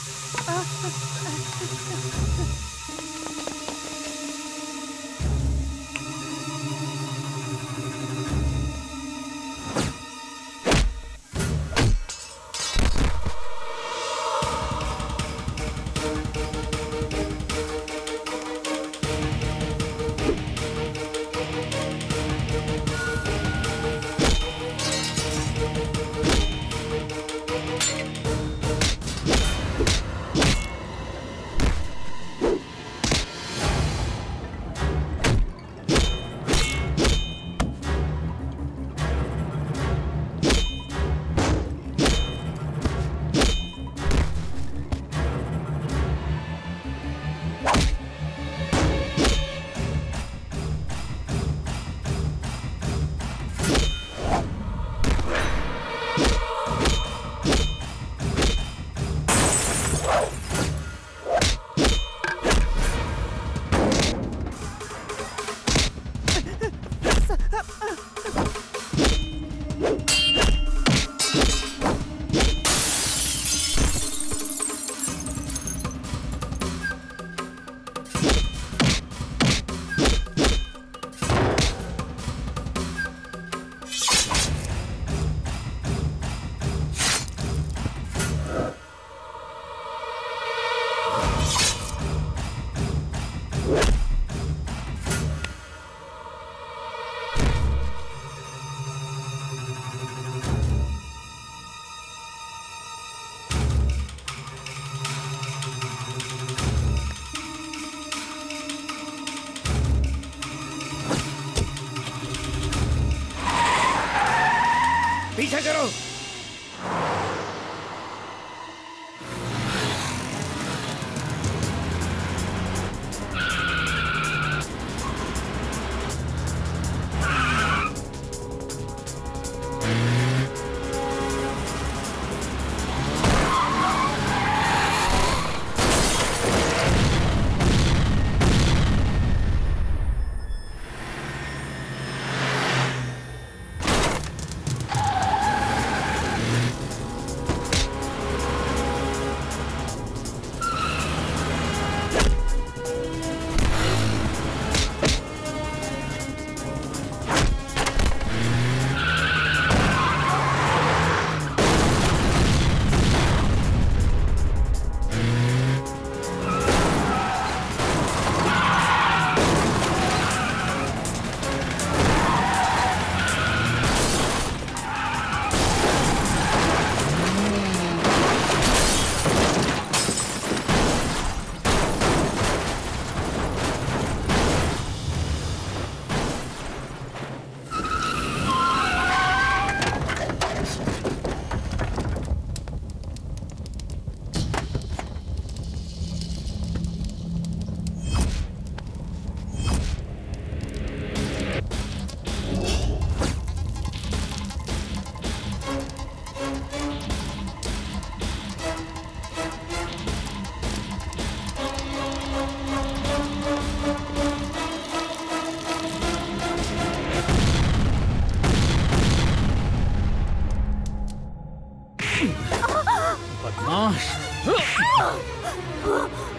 पीछे करो।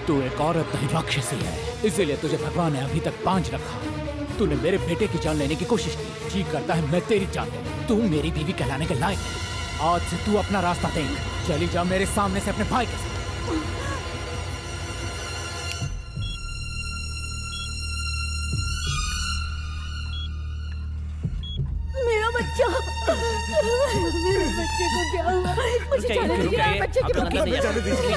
तू एक औरत नहीं राक्षसी है, इसीलिए तुझे भगवान ने अभी तक बांझ रखा। तूने मेरे बेटे की जान लेने की कोशिश की, जी करता है मैं तेरी जान ले। तू मेरी बीवी कहलाने के लायक है। आज से तू अपना रास्ता देख, चली जा मेरे सामने से अपने भाई के साथ। मेरा बच्चा बच्चों, मेरे बच्चे को क्या हुआ? मुझे जाने दीजिए, बच्चे को जाने दीजिए।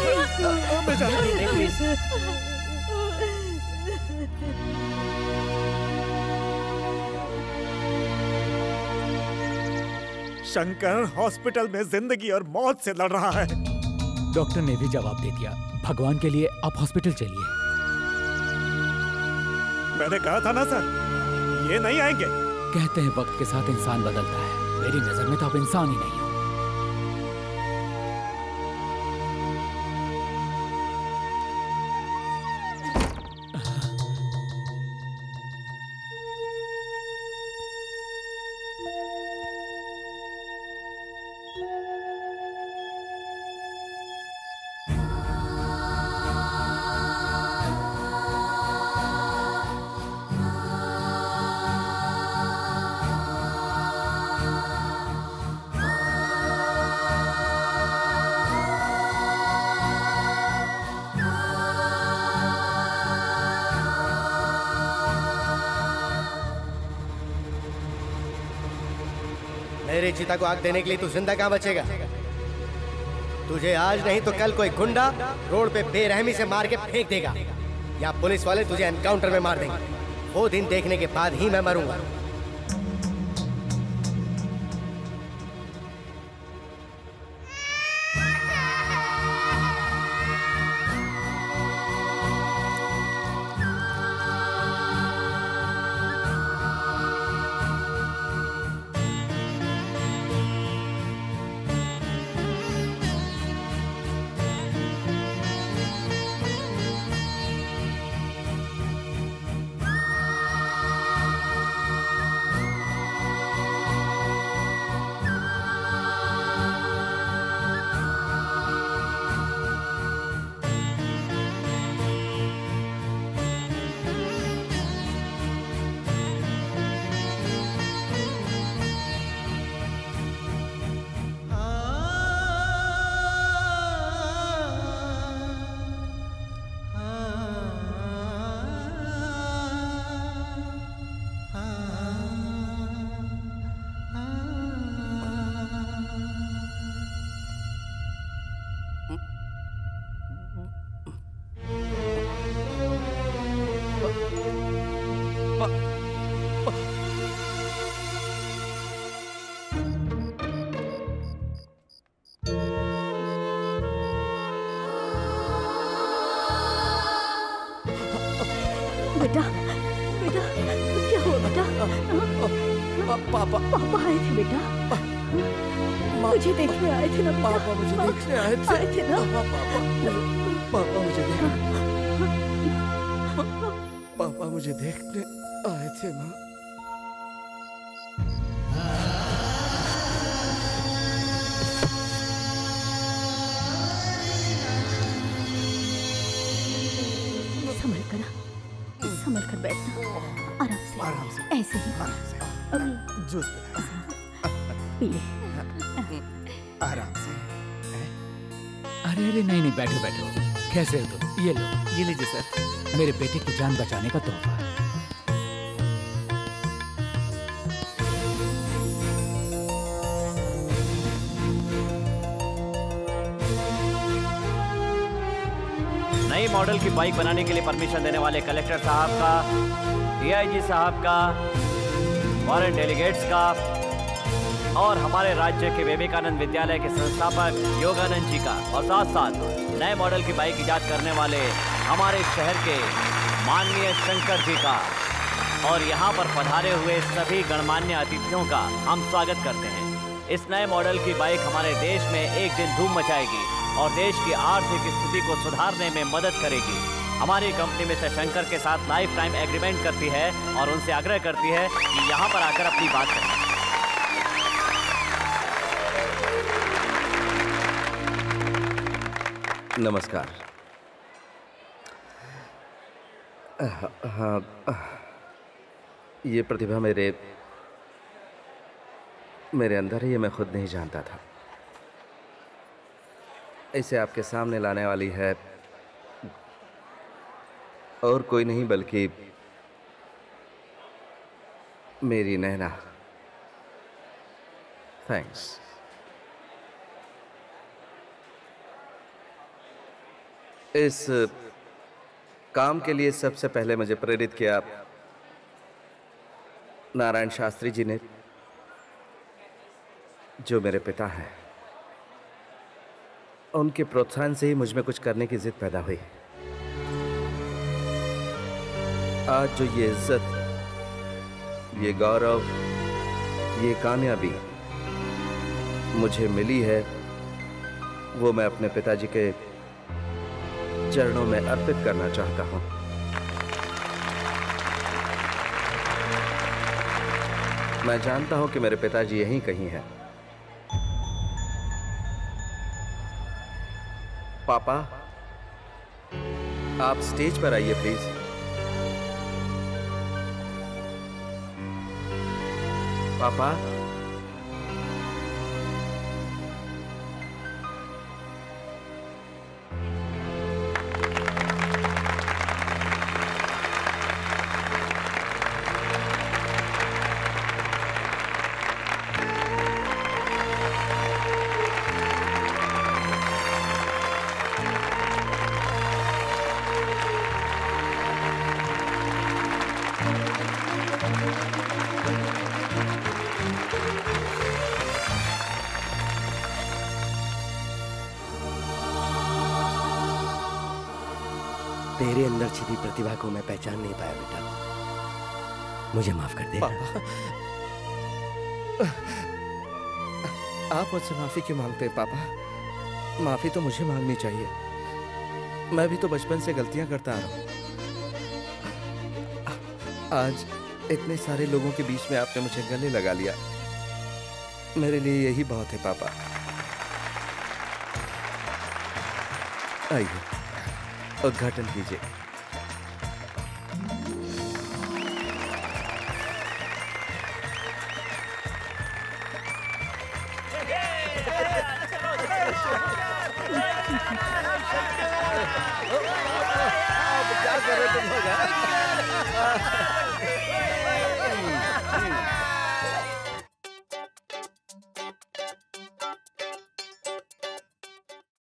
शंकर हॉस्पिटल में जिंदगी और मौत से लड़ रहा है। डॉक्टर ने भी जवाब दे दिया। भगवान के लिए आप हॉस्पिटल चलिए। मैंने कहा था ना सर, ये नहीं आएंगे। कहते हैं वक्त के साथ इंसान बदलता है। मेरी नजर में तो आप इंसान ही नहीं हो। मेरी चिता को आग देने के लिए तू जिंदा कहाँ बचेगा? तुझे आज नहीं तो कल कोई गुंडा रोड पे बेरहमी से मार के फेंक देगा, या पुलिस वाले तुझे एनकाउंटर में मार देंगे। वो दिन देखने के बाद ही मैं मरूंगा। बेटा, बेटा, क्या हुआ बेटा? पापा आए थे बेटा। मुझे देखने आए थे ना। पापा मुझे देखने आए थे ना। पापा मुझे देखने आए थे ना। संभल कर बैठना, आराम से ऐसे ही। जूस पी ले आराम से। अरे अरे नहीं नहीं, बैठो बैठो। कैसे हो तुम? ये लो। ये लीजिए सर, मेरे बेटे की जान बचाने का तोहफा है। नई मॉडल की बाइक बनाने के लिए परमिशन देने वाले कलेक्टर साहब का, डीआईजी साहब का, फॉरेन डेलीगेट्स का और हमारे राज्य के विवेकानंद विद्यालय के संस्थापक योगानंद जी का, और साथ साथ नए मॉडल की बाइक ईजाद करने वाले हमारे शहर के माननीय शंकर जी का, और यहाँ पर पधारे हुए सभी गणमान्य अतिथियों का हम स्वागत करते हैं। इस नए मॉडल की बाइक हमारे देश में एक दिन धूम मचाएगी और देश की आर्थिक स्थिति को सुधारने में मदद करेगी। हमारी कंपनी मिस्टर शंकर के साथ लाइफ टाइम एग्रीमेंट करती है और उनसे आग्रह करती है कि यहाँ पर आकर अपनी बात करें। नमस्कार। हाँ, ये प्रतिभा मेरे अंदर है, ये मैं खुद नहीं जानता था। इसे आपके सामने लाने वाली है और कोई नहीं बल्कि मेरी नैना। थैंक्स। इस काम के लिए सबसे पहले मुझे प्रेरित किया नारायण शास्त्री जी ने, जो मेरे पिता हैं। उनके प्रोत्साहन से ही मुझ में कुछ करने की जिद पैदा हुई। आज जो ये इज्जत, ये गौरव, ये कामयाबी मुझे मिली है, वो मैं अपने पिताजी के चरणों में अर्पित करना चाहता हूं। मैं जानता हूं कि मेरे पिताजी यहीं कहीं हैं। पापा, आप स्टेज पर आइए प्लीज। पापा, तेरे अंदर छिपी प्रतिभा को मैं पहचान नहीं पाया बेटा, मुझे माफ कर दे। पापा, आप मुझसे माफी क्यों मांगते हैं पापा? माफी तो मुझे मांगनी चाहिए। मैं भी तो बचपन से गलतियां करता आ रहा हूं। आज इतने सारे लोगों के बीच में आपने मुझे गले लगा लिया, मेरे लिए यही बहुत है पापा। आइए, उद्घाटन कीजिए। क्या कर रहे तुम लोग?